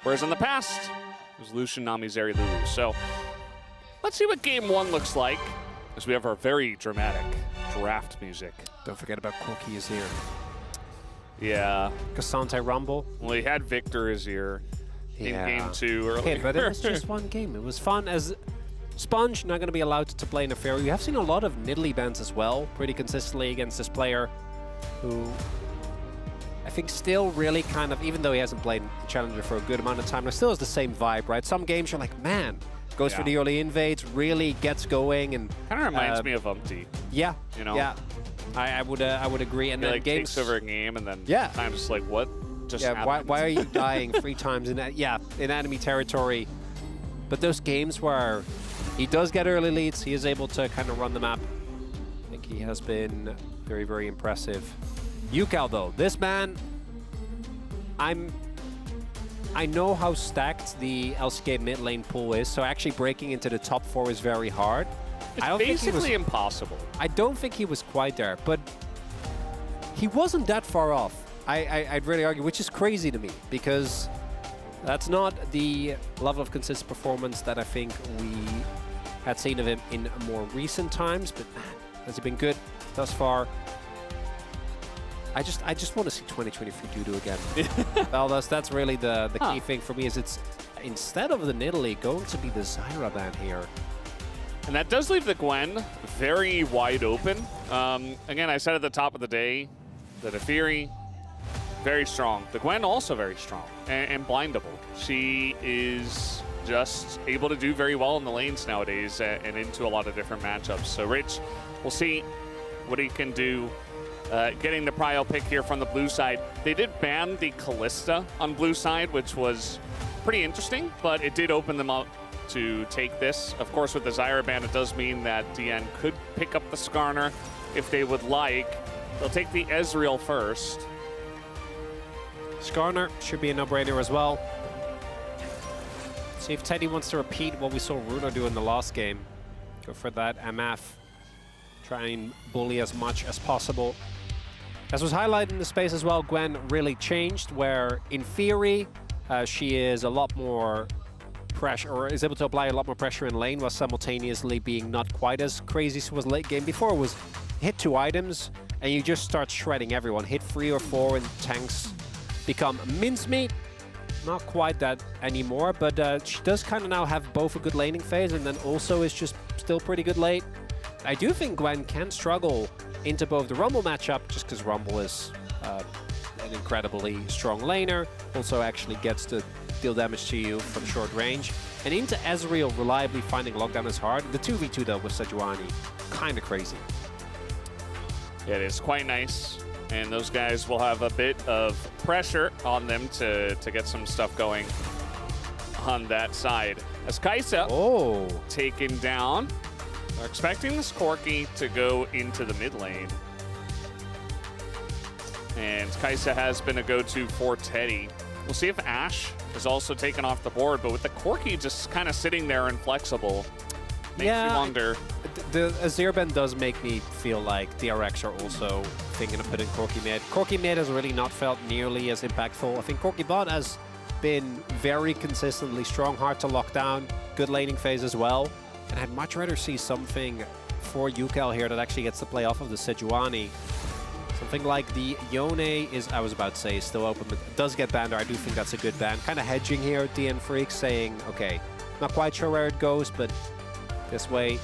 Whereas in the past, it was Lucian, Nami, Zeri, Lulu. So let's see what game one looks like as we have our very dramatic draft music. Don't forget about Corki is here. Yeah. Cassante Rumble. Well, he had Victor is here in game 2 earlier. Okay, but it was just one game. It was fun. As Sponge not going to be allowed to play Neferi. We have seen a lot of Nidalee bans as well, pretty consistently against this player who I think still really kind of, even though he hasn't played Challenger for a good amount of time, it still has the same vibe, right? Some games you're like, man, goes for the early invades, really gets going, and kind of reminds me of Umpty. Yeah, you know. Yeah, I would agree. And then like games takes over a game, and then I'm just like, what just happened? Why are you dying 3 times in that? Yeah, in enemy territory. But those games where he does get early leads, he is able to kind of run the map. I think he has been very, very impressive. Yukal though, this man, I know how stacked the LCK mid lane pool is, so actually breaking into the top 4 is very hard. It's basically impossible. I don't think he was quite there, but he wasn't that far off. I'd really argue, which is crazy to me, because that's not the level of consistent performance that I think we had seen of him in more recent times, but man, has he been good thus far? I just want to see 2023 Dudu again. Well, that's really the key thing for me, is it's instead of the Nidalee going to be the Zyra ban here. And that does leave the Gwen very wide open. Again, I said at the top of the day, the Neferi, very strong. The Gwen also very strong and blindable. She is just able to do very well in the lanes nowadays and into a lot of different matchups. So Rich, we'll see what he can do. Getting the prio pick here from the blue side. They did ban the Kalista on blue side, which was pretty interesting, but it did open them up to take this. Of course, with the Zyra ban, it does mean that DN could pick up the Skarner if they would like. They'll take the Ezreal first. Skarner should be a no-brainer as well. See if Teddy wants to repeat what we saw Runo do in the last game. Go for that MF. Try and bully as much as possible. As was highlighted in the space as well, Gwen really changed, where in theory, she is a lot more pressure, or is able to apply a lot more pressure in lane, while simultaneously being not quite as crazy as was late game. Before it was hit 2 items, and you just start shredding everyone. Hit 3 or 4, and tanks become mincemeat. Not quite that anymore, but she does kind of now have both a good laning phase, and then also is just still pretty good late. I do think Gwen can struggle into both the Rumble matchup, just because Rumble is an incredibly strong laner, also actually gets to deal damage to you from short range, and into Ezreal reliably finding lockdown is hard. The 2v2 though with Sejuani, kind of crazy. Yeah, it is quite nice, and those guys will have a bit of pressure on them to get some stuff going on that side. As Kai'Sa taken down. They're expecting this Corki to go into the mid lane. And Kai'Sa has been a go-to for Teddy. We'll see if Ashe is also taken off the board, but with the Corki just kind of sitting there inflexible, makes you wonder. The Azir ban does make me feel like DRX are also thinking of putting Corki mid. Corki mid has really not felt nearly as impactful. I think Corki bot has been very consistently strong, hard to lock down, good laning phase as well. And I'd much rather see something for Yukal here that actually gets to play off of the Sejuani. Something like the Yone is, I was about to say, is still open, but it does get banned, or I do think that's a good ban. Kind of hedging here, DN Freaks, saying, okay, not quite sure where it goes, but this way,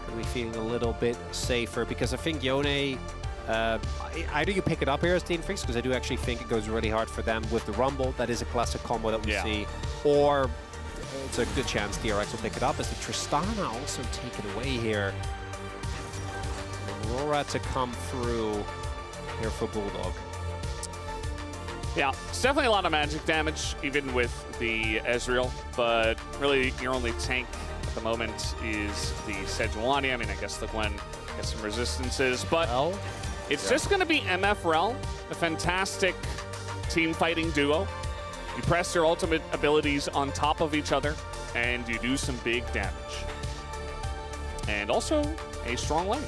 going to be feeling a little bit safer, because I think Yone, either you pick it up here as DN Freaks, because I do actually think it goes really hard for them with the Rumble. That is a classic combo that we see. Or it's a good chance DRX will pick it up, as the Tristana also take it away here. Aurora to come through here for Bulldog. Yeah, it's definitely a lot of magic damage, even with the Ezreal, but really your only tank at the moment is the Sejuani. I mean, I guess the Gwen gets some resistances, but it's just going to be MF Rel, a fantastic team fighting duo. You press your ultimate abilities on top of each other, and you do some big damage. And also a strong lane.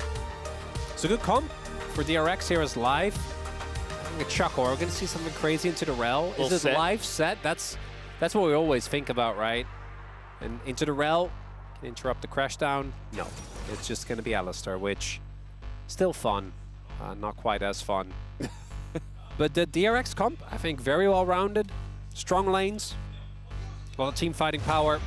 It's a good comp for DRX here as live. A chuckle. We're going to see something crazy into the Rel. Is this live set? That's That's what we always think about, right? And into the rel, can interrupt the crash down? No, it's just going to be Alistar, which still fun, not quite as fun. But the DRX comp, I think, very well rounded, strong lanes, a lot of team fighting power.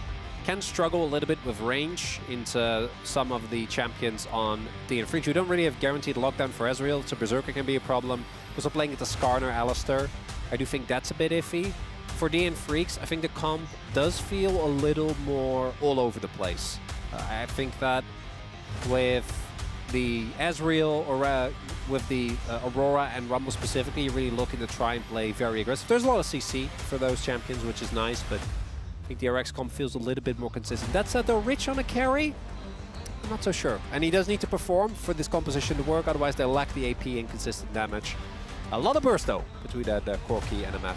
Can struggle a little bit with range into some of the champions on DNF. We don't really have guaranteed lockdown for Ezreal, so Berserker can be a problem. Also playing at the Skarner, Alistar, I do think that's a bit iffy. For DN Freaks, I think the comp does feel a little more all over the place. I think that with the Ezreal or with the Aurora and Rumble specifically, you're really looking to try and play very aggressive. There's a lot of CC for those champions, which is nice, but I think the DRX comp feels a little bit more consistent. That said, though, Rich on a carry, I'm not so sure. And he does need to perform for this composition to work, otherwise they lack the AP and consistent damage. A lot of burst, though, between that Corki and MF.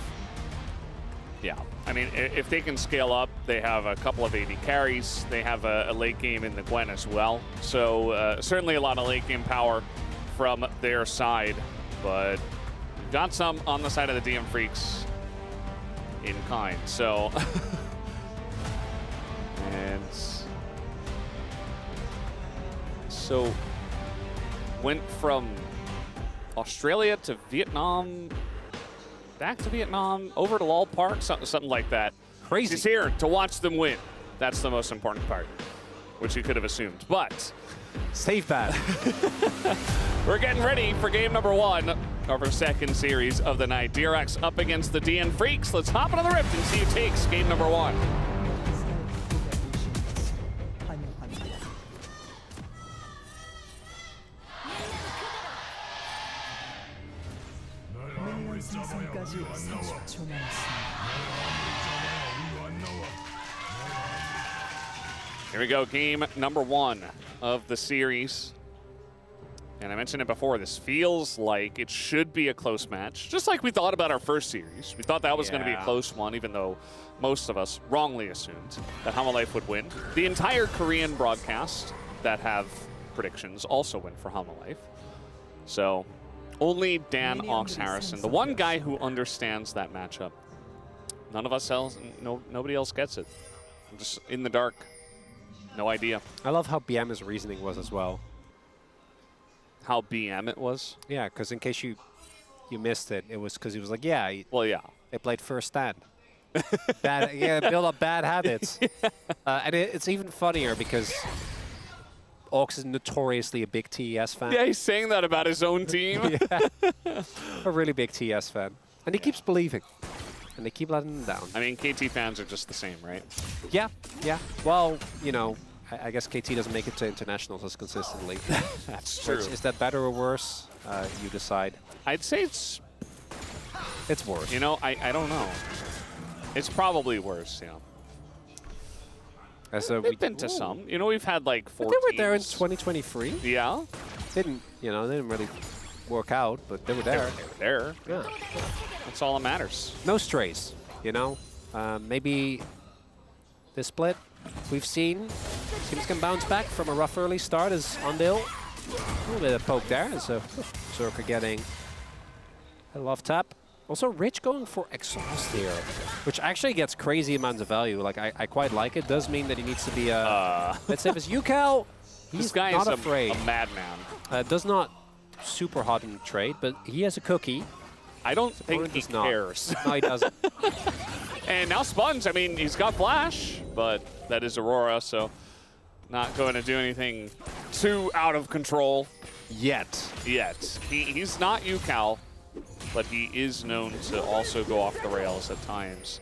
Yeah, I mean, if they can scale up, they have a couple of AD carries. They have a late game in the Gwen as well. So certainly a lot of late game power from their side. But got some on the side of the DM Freaks in kind. So, and so went from Australia to Vietnam, back to Vietnam, over to Lol Park, something like that. Crazy. He's here to watch them win. That's the most important part, which you could have assumed. But Save bad. we're getting ready for game number 1 of our second series of the night. DRX up against the DN Freaks. Let's hop into the Rift and see who takes game number 1. 생성까지 30초 남았습니다. Here we go, game number 1 of the series. And I mentioned it before, this feels like it should be a close match. Just like we thought about our first series. We thought that was going to be a close one, even though most of us wrongly assumed that Hamalife would win. The entire Korean broadcast that have predictions also win for Hamalife. So only Dan Ox Harrison, the one guy who understands that matchup. None of us else, nobody else gets it. I'm just in the dark. No idea. I love how BM's reasoning was as well. How BM it was? Yeah, because in case you missed it, it was because he was like, yeah, Well, yeah. they played first stand. Build up bad habits. And it's even funnier because Ox is notoriously a big TES fan. Yeah, he's saying that about his own team. A really big TES fan. And he keeps believing. And they keep letting him down. I mean, KT fans are just the same, right? Yeah, yeah. Well, you know, I guess KT doesn't make it to internationals as consistently. That's true. Is that better or worse? You decide. I'd say it's worse. You know, I don't know. It's probably worse, you know. We've been to some. You know, we've had like 4 But they were teams. there in 2023. Yeah. Didn't really work out, but they were there. They were there. Yeah. That's all that matters. No strays, you know. Maybe this split we've seen teams can bounce back from a rough early start as Ondale. A little bit of poke there as Berserker getting a love tap. Also, Rich going for Exhaust here, which actually gets crazy amounts of value. Like, I quite like it. Does mean that he needs to be a... Let's say if it's UCal, he's this guy not is afraid. a madman. Does not super hot in the trade, but he has a cookie. I don't think he cares. No, he doesn't. And now Sponge, I mean, he's got Flash, but that is Aurora, so not going to do anything too out of control Yet. He's not UCal, but he is known to also go off the rails at times.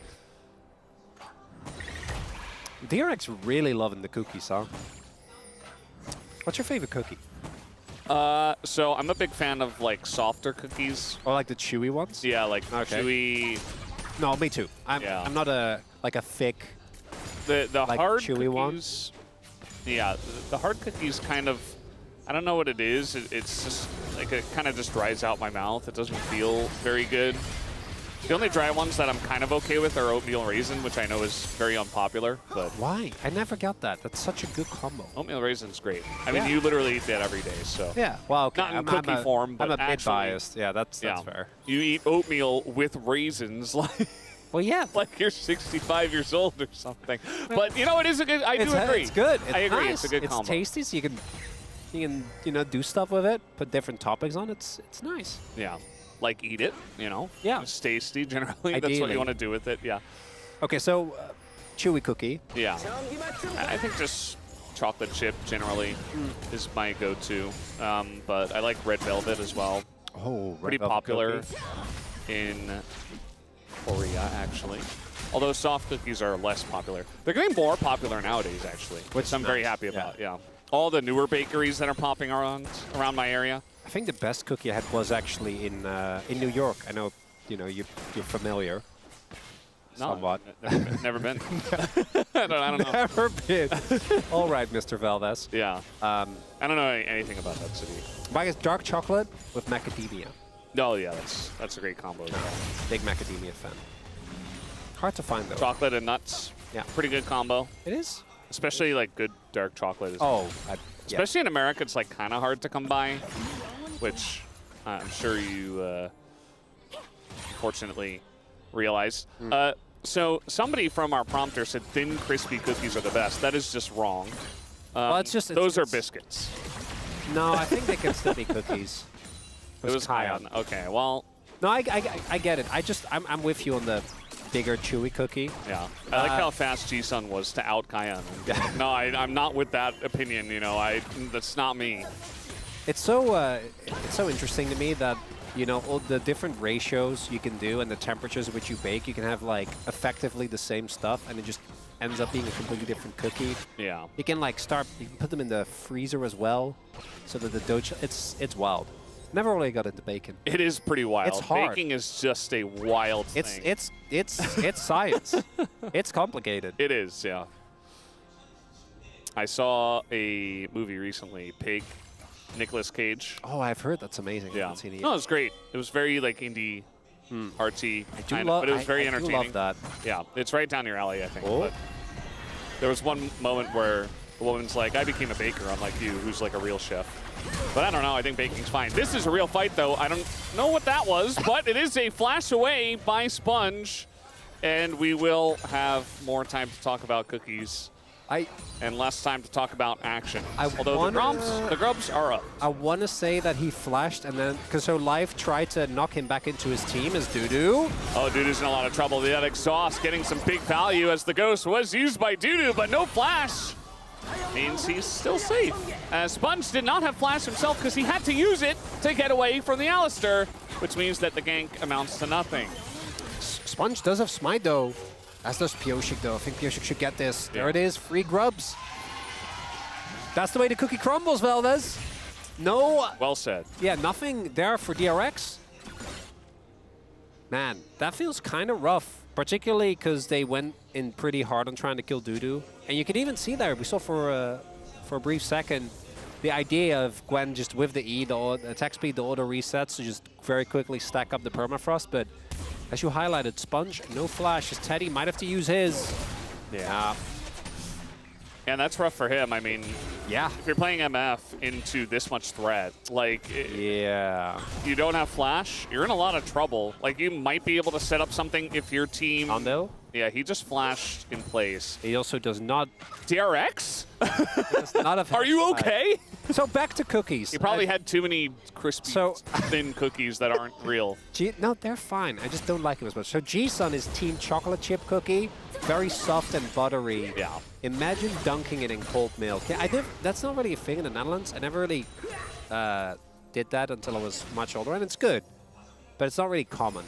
DRX really loving the cookies, huh? What's your favorite cookie? So I'm a big fan of like softer cookies. Or like the chewy ones? Yeah, like chewy. No, me too. I'm not a thick. The like hard chewy cookies. Yeah, the hard cookies kind of. I don't know what it is. It's just like it kind of just dries out my mouth. It doesn't feel very good. The only dry ones that I'm kind of okay with are oatmeal raisin, which I know is very unpopular. But why? I never got that. That's such a good combo. Oatmeal raisin's great. I mean, you literally eat that every day, so. Yeah. Well, okay. Not in cookie form, but I'm a bit actually, biased. Yeah, that's fair. You eat oatmeal with raisins, like. Well, yeah. Like you're 65 years old or something. But you know, it is a good. I do agree. It's good. It's I agree. Nice. It's a good combo. It's tasty, so you can do stuff with it. Put different toppings on. It's nice. Yeah, like eat it. You know. Yeah. It's tasty. Generally, that's what Ideally. you want to do with it. Yeah. Okay, so chewy cookie. Yeah. I think just chocolate chip generally is my go-to. But I like red velvet as well. Oh, Pretty popular in Korea, actually. Although soft cookies are less popular. They're getting more popular nowadays, actually, which I'm very happy about. Yeah. All the newer bakeries that are popping around my area. I think the best cookie I had was actually in New York. I know, you're familiar. No, Somewhat. never been. I don't know. Never been. All right, Mr. Valdez. Yeah. I don't know anything about that city. Mine is dark chocolate with macadamia. Oh, yeah, that's a great combo as well. Big macadamia fan. Hard to find, though. Chocolate and nuts. Yeah. Pretty good combo. It is? Especially, like, good dark chocolate. Oh, Especially in America, it's, like, kind of hard to come by, which I'm sure you, fortunately, realized. So somebody from our prompter said thin, crispy cookies are the best. That is just wrong. Well, those are biscuits. No, I think they can still be cookies. It was Kion. Okay, well. No, I get it. I'm with you on the bigger, chewy cookie. Yeah, I like how fast G-Sun was to out Kion. No, I'm not with that opinion. That's not me. It's so interesting to me that all the different ratios you can do and the temperatures at which you bake, you can have like effectively the same stuff, and it just ends up being a completely different cookie. Yeah. You can you can put them in the freezer as well, so that the dough. It's wild. Never really got into baking. It is pretty wild. It's hard. Baking is just a wild thing. It's science. It's complicated. It is, yeah. I saw a movie recently, Pig, Nicolas Cage. Oh, I've heard that's amazing. I Yeah. haven't seen it yet. No, it was great. It was very like indie, artsy, But it was very entertaining. I do love that. Yeah, it's right down your alley, I think. Oh. But there was one moment where the woman's like, I became a baker, unlike you, who's like a real chef. But I don't know, I think baking's fine. This is a real fight, though. I don't know what that was, but it is a flash away by Sponge. And we will have more time to talk about cookies and less time to talk about action. Although the grubs are up. I want to say that he flashed, and then because Life tried to knock him back into his team as Doodoo. Oh, Doodoo's in a lot of trouble. That exhaust getting some big value as the ghost was used by Doodoo, but no flash. Means he's still safe. Sponge did not have flash himself because he had to use it to get away from the Alistair, which means that the gank amounts to nothing. Sponge does have Smite, though. As does Pioshik, though. I think Pioshik should get this. Yeah. There it is. Free grubs. That's the way the cookie crumbles, Valdez. No. Well said. Yeah, nothing there for DRX. Man, that feels kind of rough. Particularly because they went in pretty hard on trying to kill Doodoo. And you can even see there, we saw for a brief second, the idea of Gwen just with the E, the attack speed, the auto resets, to just very quickly stack up the permafrost. But as you highlighted, Sponge, no flash. As Teddy might have to use his. Yeah. And that's rough for him. I mean, yeah. If you're playing MF into this much threat, like, yeah, you don't have flash, you're in a lot of trouble. Like, you might be able to set up something if your team... Hondo? Yeah, he just flashed in place. He also does not... DRX? Does not have Are you okay? So back to cookies. He probably had too many crispy, thin cookies that aren't real. No, they're fine. I just don't like them as much. So G-Sun is Team Chocolate Chip Cookie. Very soft and buttery. Yeah. Imagine dunking it in cold milk. Yeah, that's not really a thing in the Netherlands. I never really did that until I was much older, and it's good. But it's not really common.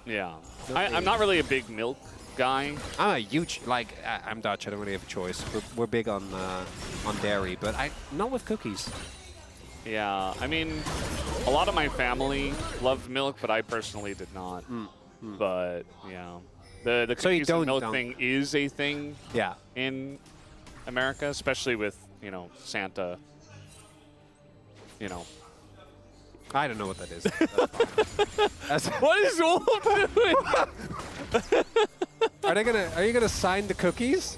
Yeah. I'm not really a big milk guy. I'm a huge, I'm Dutch. I don't really have a choice. We're big on dairy, but not with cookies. Yeah, I mean, a lot of my family loved milk, but I personally did not. But, yeah. The cookies and milk thing is a thing in America, especially with, Santa, I don't know what that is. What is Wolf doing? Are you gonna sign the cookies?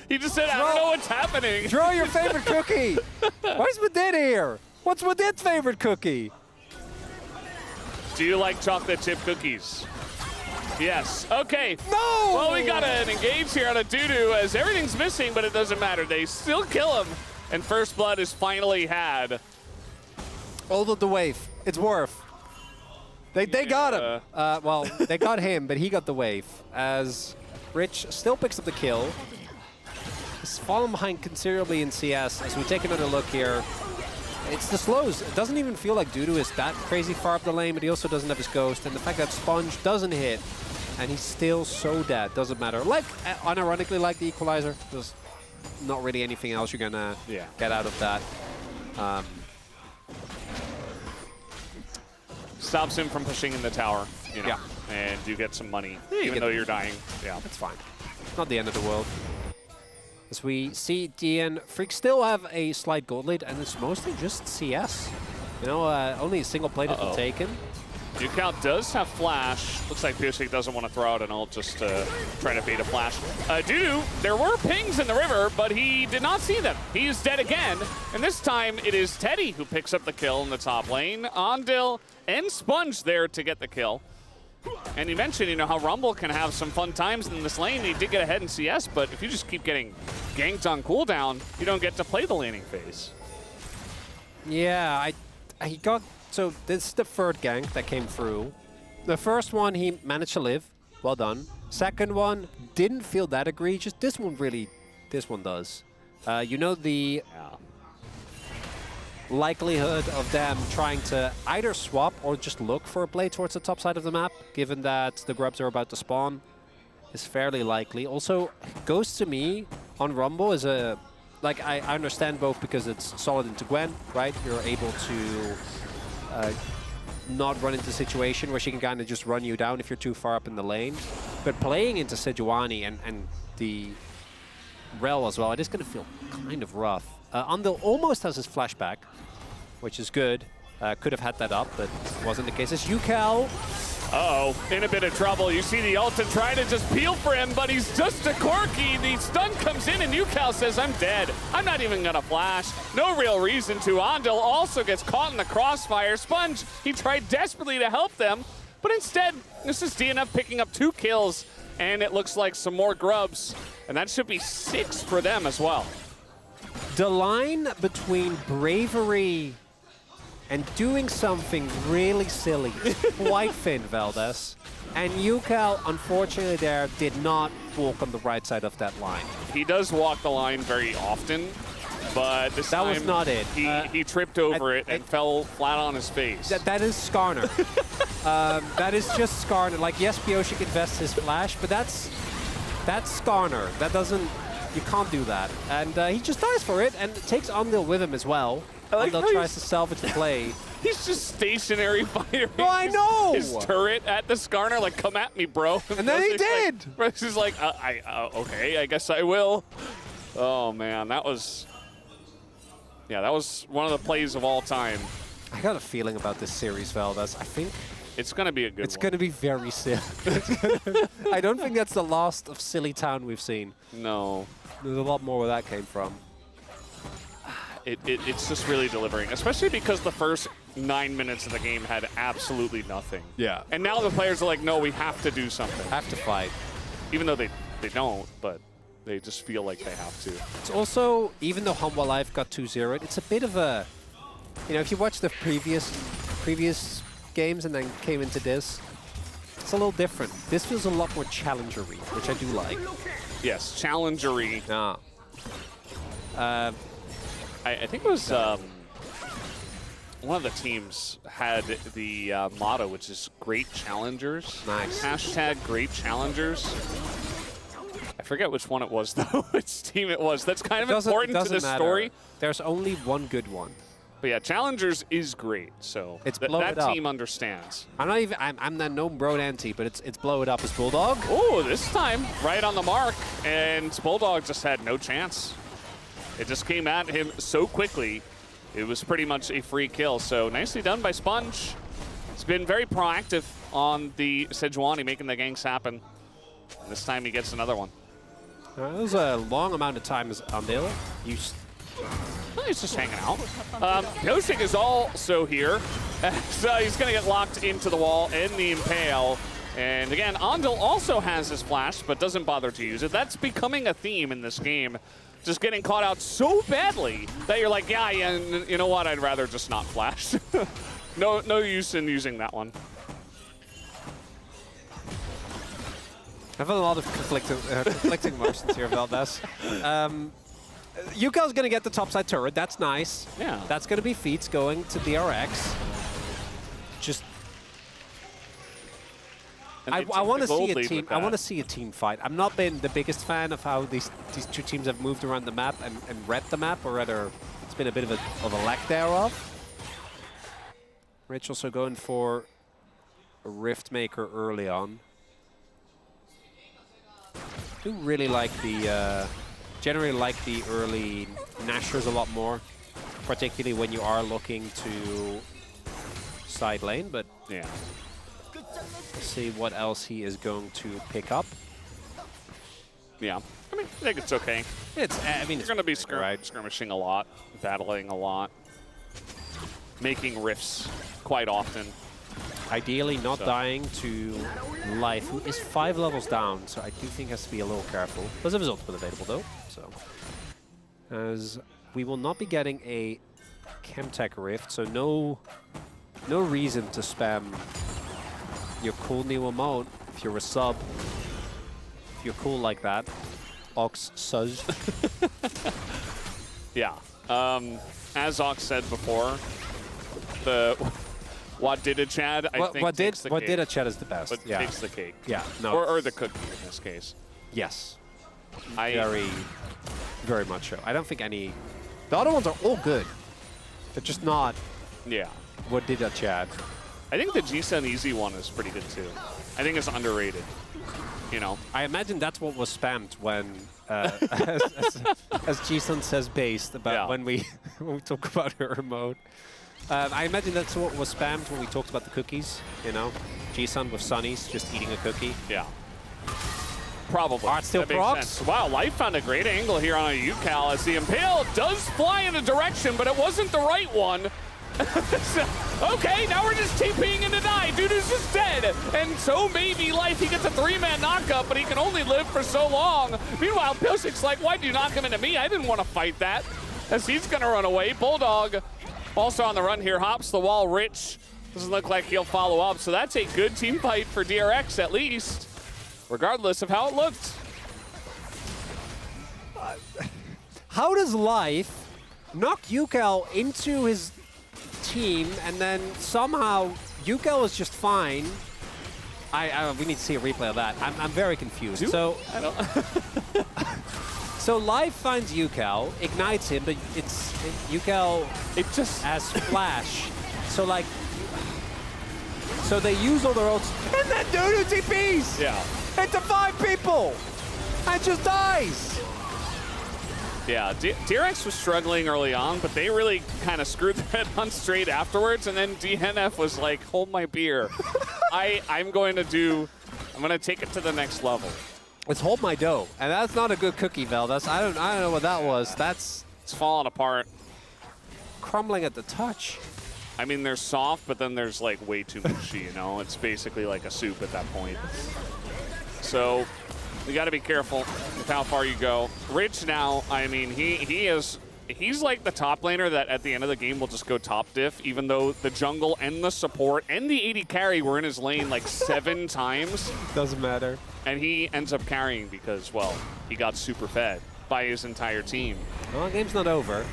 He just said, I don't know what's happening. Draw your favorite cookie. Why's Madid here? What's Madid's favorite cookie? Do you like chocolate chip cookies? Yes. Okay. No! Well, we got an engage here on a Dudu as everything's missing, but it doesn't matter. They still kill him, and first blood is finally had. Hold up the wave. It's worth. They got him. Well, they got him, but he got the wave. As Rich still picks up the kill. He's fallen behind considerably in CS. As we take another look here, it's the slows. It doesn't even feel like Dudu is that crazy far up the lane, but he also doesn't have his ghost. And the fact that Sponge doesn't hit, and he's still so dead, doesn't matter. Like, unironically, like the Equalizer, there's not really anything else you're gonna get out of that. Stops him from pushing in the tower, you know, and you get some money, even though you're dying. Yeah, that's fine. Not the end of the world. As we see DN Freak still have a slight gold lead, and it's mostly just CS. You know, only a single play that will take him. UCal does have flash. Looks like Piercing doesn't want to throw out an ult, just trying to bait a flash. Dudu, there were pings in the river, but he did not see them. He's dead again, and this time it is Teddy who picks up the kill in the top lane. Ondil and Sponge there to get the kill. And you mentioned, you know, how Rumble can have some fun times in this lane. He did get ahead in CS, but if you just keep getting ganked on cooldown, you don't get to play the laning phase. Yeah, he got... So this is the third gank that came through. The first one, he managed to live. Well done. Second one, didn't feel that egregious. This one really... This one does. You know, the likelihood of them trying to either swap or just look for a play towards the top side of the map, given that the grubs are about to spawn, is fairly likely. Also, Ghost to me on Rumble is a... Like, I understand both because it's solid into Gwen, right? You're able to not run into a situation where she can kind of just run you down if you're too far up in the lane. But playing into Sejuani and the Rel as well, it is going to feel kind of rough. Andil almost has his flashback, which is good. Could have had that up, but wasn't the case. It's UCal. Uh-oh, in a bit of trouble. You see the ult and try to just peel for him, but he's just a Corky. The stun comes in and UCal says, I'm dead. I'm not even gonna flash. No real reason to. Ondil also gets caught in the crossfire. Sponge, he tried desperately to help them, but instead, this is DNF picking up 2 kills, and it looks like some more grubs, and that should be 6 for them as well. The line between bravery and doing something really silly is quite thin, Valdez. And UCal, unfortunately, there did not walk on the right side of that line. He does walk the line very often, but this time was not it. He tripped over it and fell flat on his face. That is Skarner. That is just Skarner. Like, yes, Bioshic invests his flash, but that's Skarner. That doesn't... You can't do that. And he just dies for it and takes Ondil with him as well. Ondil tries to salvage the play. He's just stationary firing. No, I know! His turret at the Skarner, like, come at me, bro. And then he did! He's like, okay, I guess I will. Oh, man, that was... Yeah, that was one of the plays of all time. I got a feeling about this series, Valdez. I think... It's going to be a good one. It's going to be very silly. I don't think that's the last of Silly Town we've seen. No. There's a lot more where that came from. It's just really delivering, especially because the first 9 minutes of the game had absolutely nothing. Yeah. And now the players are like, no, we have to do something. Have to fight. Even though they don't, but they just feel like they have to. It's also, even though Humble Life got 2-0'd, it's a bit of a... You know, if you watch the previous games and then came into this, it's a little different. This feels a lot more challenger-y, which I do like. Yes, challenger-y. Yeah. I think it was one of the teams had the motto, which is great challengers. Nice. Hashtag great challengers. I forget which one it was, though, which team it was. That's kind of important to the story. There's only one good one. But yeah, challengers is great, so that team understands. I'm not no bro anti, but it's blow it up as Bulldog. Oh, this time right on the mark, and Bulldog just had no chance. It just came at him so quickly. It was pretty much a free kill, so nicely done by Sponge. He's been very proactive on the Sejuani, making the ganks happen. And this time he gets another one. That was a long amount of time on Dale. He's just hanging out. Yoshik is also here. So he's going to get locked into the wall and the Impale. And again, Andal also has his flash, but doesn't bother to use it. That's becoming a theme in this game. Just getting caught out so badly that you're like, yeah, you know what? I'd rather just not flash. No use in using that one. I have a lot of conflicting emotions here about this. Yuka's going to get the topside turret. That's nice. Yeah. That's going to be feats going to DRX. Just... I want to see a team. I want to see a team fight. I've not been the biggest fan of how these two teams have moved around the map and read the map, or rather, it's been a bit of a lack thereof. Rich also going for a Rift Maker early on. I do really like the, generally like the early Nashers a lot more, particularly when you are looking to side lane, but yeah. Let's see what else he is going to pick up. Yeah, I mean, I think it's okay. It's, I mean, it's going to be skirmishing a lot, battling a lot, making rifts quite often. Ideally not dying to Life, who is 5 levels down, so I do think has to be a little careful. Does have his ultimate available though, so. As we will not be getting a Chemtech Rift, so no reason to spam your cool new emote if you're a sub. If you're cool like that. Ox Suz. Yeah. As Ox said before, the what did a Chad, I think, what did a Chad is the best. But yeah. takes the cake. Yeah. No. Or the cookie in this case. Yes. Very much so. I don't think any... The other ones are all good. They're just not... Yeah. What did a Chad? I think the G-Sun Easy one is pretty good too. I think it's underrated. You know? I imagine that's what was spammed when, as G-Sun says based, about when we talk about her emote. I imagine that's what was spammed when we talked about the cookies, you know? G-Sun with Sunnies just eating a cookie. Yeah. Probably. Art still procs. Wow, Life found a great angle here on a UCal as the Impale does fly in a direction, but it wasn't the right one. So, okay, now we're just TPing into die. Dude is just dead. And so maybe Life, he gets a 3-man knockup, but he can only live for so long. Meanwhile, Pilsik's like, why'd you knock him into me? I didn't want to fight that. As he's going to run away. Bulldog also on the run here. Hops the wall. Rich doesn't look like he'll follow up. So that's a good team fight for DRX at least, regardless of how it looked. How does Life knock Yukel into his team, and then somehow Yukel is just fine? We need to see a replay of that. I'm very confused. So I don't. So Life finds Yukel, ignites him, but Yukel just has flash. So like, so they use all their ults, and then Doodoo TPs. Yeah. Into 5 people, and just dies. Yeah, DRX was struggling early on, but they really kind of screwed their head on straight afterwards, and then DNF was like, hold my beer. I'm going to take it to the next level. It's hold my dough, and that's not a good cookie, Vel. I don't know what that was. It's falling apart. Crumbling at the touch. I mean, they're soft, but then there's like way too mushy, you know? It's basically like a soup at that point. So you got to be careful with how far you go. Rich now, I mean, he's like the top laner that at the end of the game will just go top diff, even though the jungle and the support and the AD carry were in his lane like 7 times. Doesn't matter. And he ends up carrying because, well, he got super fed by his entire team. Well, the game's not over.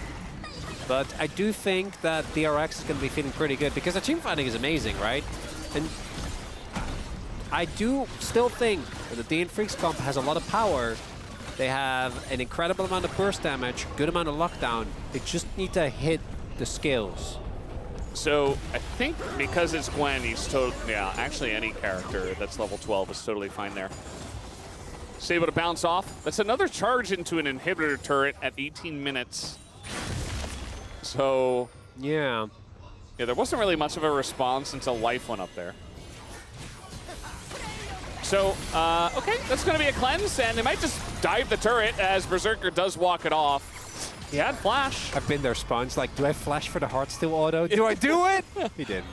But I do think that DRX is going to be feeling pretty good because the team fighting is amazing, right? And I do still think that the DN Freaks comp has a lot of power. They have an incredible amount of burst damage, good amount of lockdown. They just need to hit the skills. So I think because it's Gwen, he's actually any character that's level 12 is totally fine there. He's able to bounce off. That's another charge into an inhibitor turret at 18 minutes. So yeah, there wasn't really much of a response until Life went up there. So, okay, that's going to be a cleanse, and they might just dive the turret as Berserker does walk it off. He had flash. I've been there, Sponge. Like, do I flash for the Heartsteel auto? Do I do it? He did.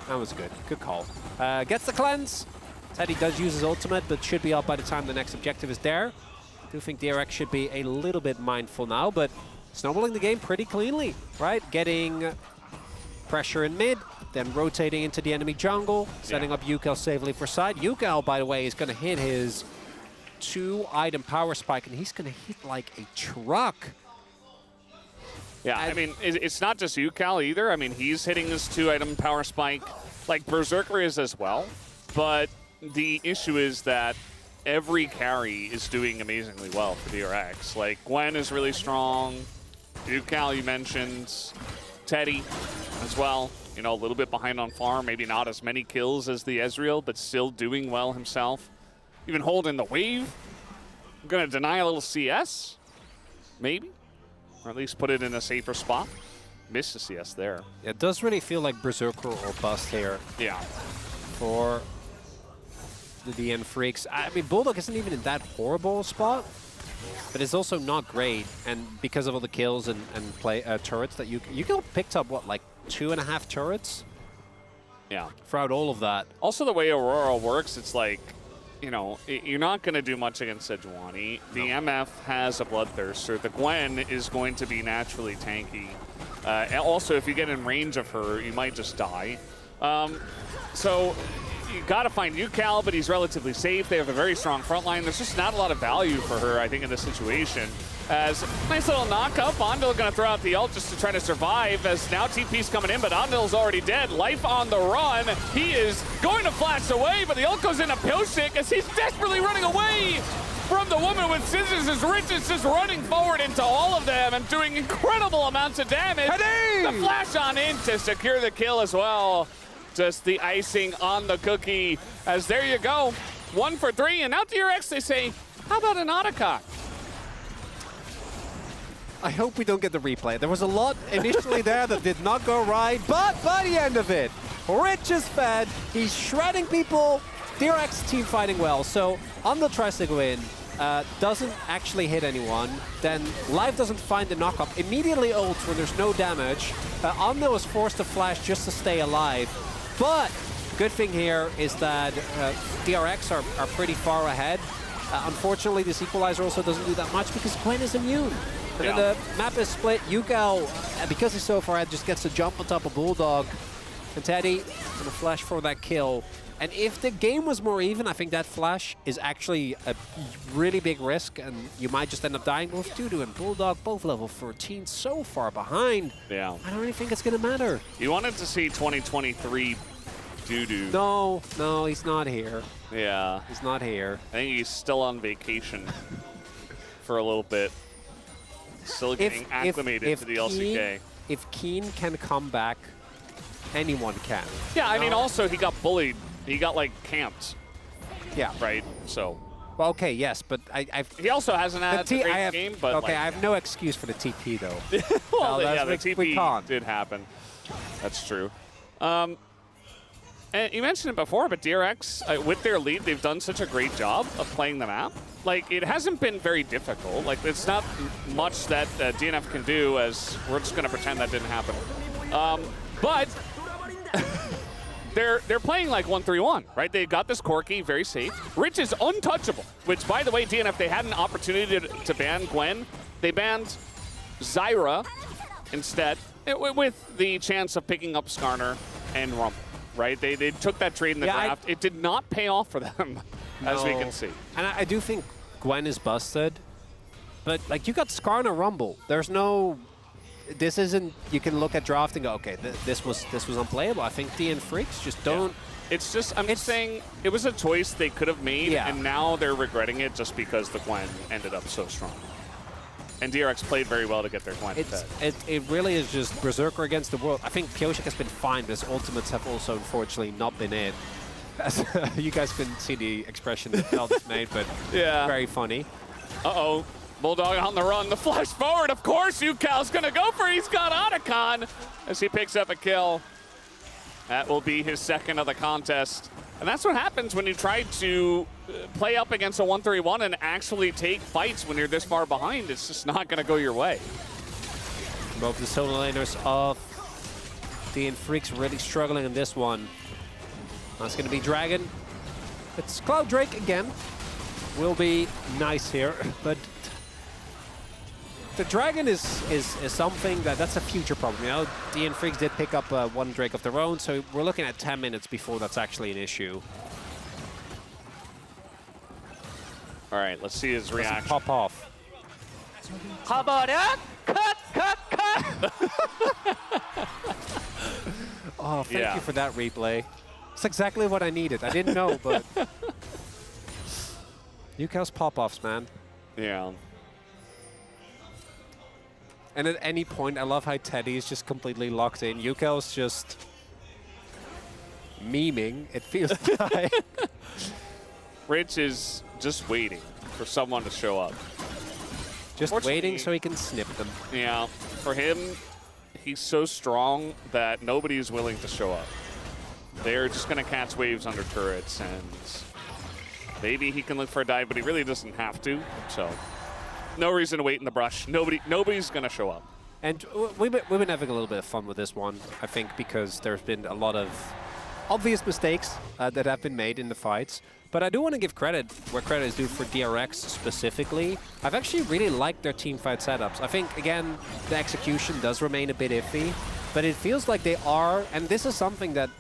That was good. Good call. Gets the cleanse. Teddy does use his ultimate, but should be up by the time the next objective is there. I do think DRX should be a little bit mindful now, but snowballing the game pretty cleanly, right? Getting pressure in mid, then rotating into the enemy jungle, setting up UCal safely for side. UCal, by the way, is going to hit his 2-item power spike, and he's going to hit like a truck. Yeah, I mean, it's not just UCal either. I mean, he's hitting his 2-item power spike, like Berserker is as well. But the issue is that every carry is doing amazingly well for DRX. Like, Gwen is really strong. UCal, you mentioned. Teddy as well. You know, a little bit behind on farm. Maybe not as many kills as the Ezreal, but still doing well himself. Even holding the wave. I'm going to deny a little CS. Maybe. Or at least put it in a safer spot. Missed the CS there. It does really feel like Berserker or bust here. Yeah. For the DN Freaks. I mean, Bulldog isn't even in that horrible spot, but it's also not great. And because of all the kills and turrets that you picked up, what, like 2.5 turrets? Yeah. Throughout all of that. Also, the way Aurora works, it's like, you know, you're not going to do much against Sejuani. The MF has a Bloodthirster. The Gwen is going to be naturally tanky. And also, if you get in range of her, you might just die. So you got to find UCal, but he's relatively safe. They have a very strong front line. There's just not a lot of value for her, I think, in this situation. As nice little knock-up. Andil going to throw out the ult just to try to survive, as now TP's coming in, but Andil's already dead. Life on the run. He is going to flash away, but the ult goes into Pioshik as he's desperately running away from the woman with scissors, as Rich is just running forward into all of them and doing incredible amounts of damage. The flash on in to secure the kill as well. Just the icing on the cookie, as there you go. 1 for 3, and now DRX, they say, how about an Otacon? I hope we don't get the replay. There was a lot initially there that did not go right, but by the end of it, Rich is fed. He's shredding people. DRX team fighting well. So Andil tries to go in, doesn't actually hit anyone. Then Live doesn't find the knock-up. Immediately ults when there's no damage. Andil is forced to flash just to stay alive. But good thing here is that DRX are pretty far ahead. Unfortunately, this equalizer also doesn't do that much because Gwen is immune. And then the map is split. UCal, because he's so far ahead, just gets to jump on top of Bulldog. And Teddy gonna flash for that kill. And if the game was more even, I think that flash is actually a really big risk, and you might just end up dying. Both Dudu and Bulldog, both level 13, so far behind. Yeah. I don't really think it's gonna matter. You wanted to see 2023 Dudu. No, he's not here. Yeah. He's not here. I think he's still on vacation for a little bit. Still getting acclimated to the LCK. If Keen can come back, anyone can. Yeah, I mean, also he got bullied. He got, like, camped. Yeah. Right? So. Well, okay, yes, but he also hasn't had a great game, but okay, like, I have no excuse for the TP, though. well, no, yeah, the TP did happen. That's true. And you mentioned it before, but DRX, with their lead, they've done such a great job of playing the map. Like, it hasn't been very difficult. Like, it's not much that DNF can do, as we're just going to pretend that didn't happen. But they're playing like 1-3-1, right? They got this Corki, very safe. Rich is untouchable, which, by the way, DNF, they had an opportunity to ban Gwen. They banned Zyra instead, with the chance of picking up Skarner and Rumble. Right, they took that trade in the draft. It did not pay off for them, as we can see. And I do think Gwen is busted, but like, you got Skarner Rumble. There's no, this isn't. You can look at draft and go, okay, this was unplayable. I think DN Freaks just don't. Yeah. It's just, I'm saying it was a choice they could have made, and now they're regretting it just because the Gwen ended up so strong. And DRX played very well to get their Gwen fed. It really is just Berserker against the world. I think Pioshik has been fine, but his ultimates have also, unfortunately, not been in. As, you guys couldn't see the expression that Felix made, but very funny. Uh-oh. Bulldog on the run. The flash forward, of course. UCal's going to go for it. He's got Otacon as he picks up a kill. That will be his second of the contest. And that's what happens when you try to play up against a 1-3-1 and actually take fights when you're this far behind. It's just not going to go your way. Both the solo laners of DN Freaks really struggling in this one. That's going to be Dragon. It's Cloud Drake again. Will be nice here, but the Dragon is something that's a future problem. You know, DN Freaks did pick up one Drake of their own, so we're looking at 10 minutes before that's actually an issue. All right, let's see his reaction. Pop off. How about that? Cut! Oh, thank you for that replay. It's exactly what I needed. I didn't know, but UCal's pop-offs, man. Yeah. And at any point, I love how Teddy is just completely locked in. UCal's just memeing, it feels like. Rich is just waiting for someone to show up. Just waiting so he can snip them. Yeah, for him, he's so strong that nobody is willing to show up. They're just going to catch waves under turrets, and maybe he can look for a dive, but he really doesn't have to. So, no reason to wait in the brush. Nobody's going to show up. And we've been having a little bit of fun with this one, I think, because there's been a lot of obvious mistakes that have been made in the fights. But I do want to give credit where credit is due for DRX specifically. I've actually really liked their team fight setups. I think, again, the execution does remain a bit iffy, but it feels like they are, and this is something that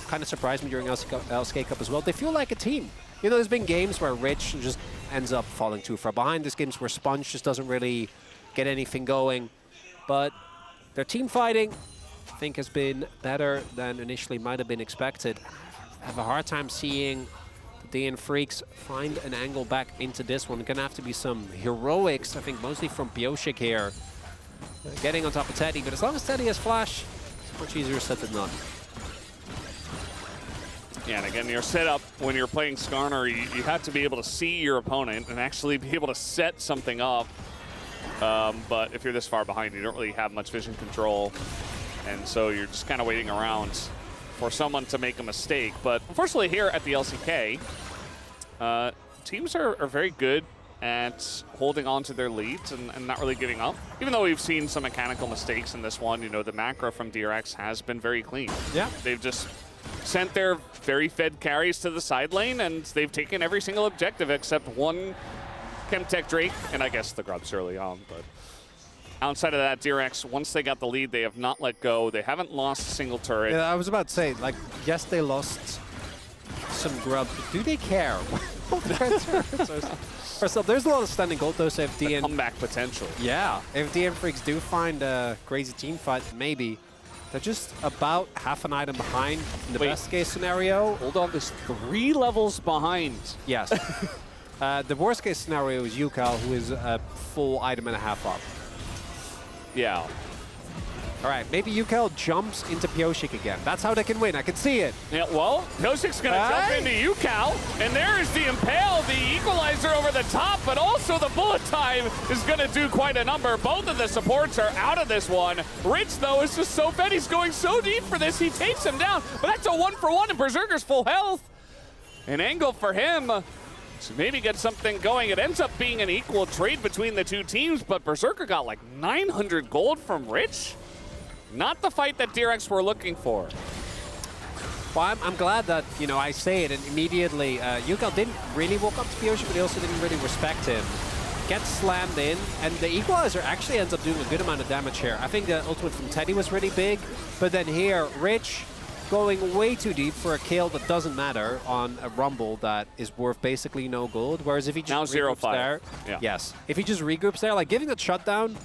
kind of surprised me during LCK Cup as well, they feel like a team. You know, there's been games where Rich just ends up falling too far behind. There's games where Sponge just doesn't really get anything going. But their team fighting, I think, has been better than initially might have been expected. I have a hard time seeing the DN Freaks find an angle back into this one. Gonna have to be some heroics, I think, mostly from Pioshik here. Getting on top of Teddy, but as long as Teddy has flash, it's much easier said than done. Yeah, and again, your setup, when you're playing Skarner, you have to be able to see your opponent and actually be able to set something up. But if you're this far behind, you don't really have much vision control. And so you're just kind of waiting around for someone to make a mistake. But unfortunately here at the LCK, teams are very good at holding on to their leads and not really giving up. Even though we've seen some mechanical mistakes in this one, you know, the macro from DRX has been very clean. Yeah. They've just sent their very fed carries to the side lane, and they've taken every single objective except one Chemtech Drake, and I guess the Grubs early on. But outside of that, DRX, once they got the lead, they have not let go. They haven't lost a single turret. Yeah, I was about to say, like, yes, they lost some Grubs, but do they care? So there's a lot of standing gold, though, so if DN... comeback potential. Yeah, if DN Freaks do find a crazy team fight, maybe. They're just about half an item behind in the best case scenario. Hold on, there's 3 levels behind. Yes. The worst case scenario is UCal, who is a full item and a half up. Yeah. All right, maybe UCal jumps into Pioshik again. That's how they can win. I can see it. Yeah, well, Pioshik's going to jump into UCal, and there is the Impale, the equalizer over the top, but also the bullet time is going to do quite a number. Both of the supports are out of this one. Rich, though, is just so fed. He's going so deep for this. He takes him down, but that's a 1-for-1, and Berserker's full health. An angle for him to maybe get something going. It ends up being an equal trade between the two teams, but Berserker got like 900 gold from Rich. Not the fight that DRX were looking for. Well, I'm glad that, you know, I say it and immediately UCal didn't really walk up to Pioshik, but he also didn't really respect him. Gets slammed in, and the equalizer actually ends up doing a good amount of damage here. I think the ultimate from Teddy was really big, but then here, Rich going way too deep for a kill that doesn't matter on a Rumble that is worth basically no gold, whereas if he just regroups there, yes, if he just regroups there, like giving that shutdown,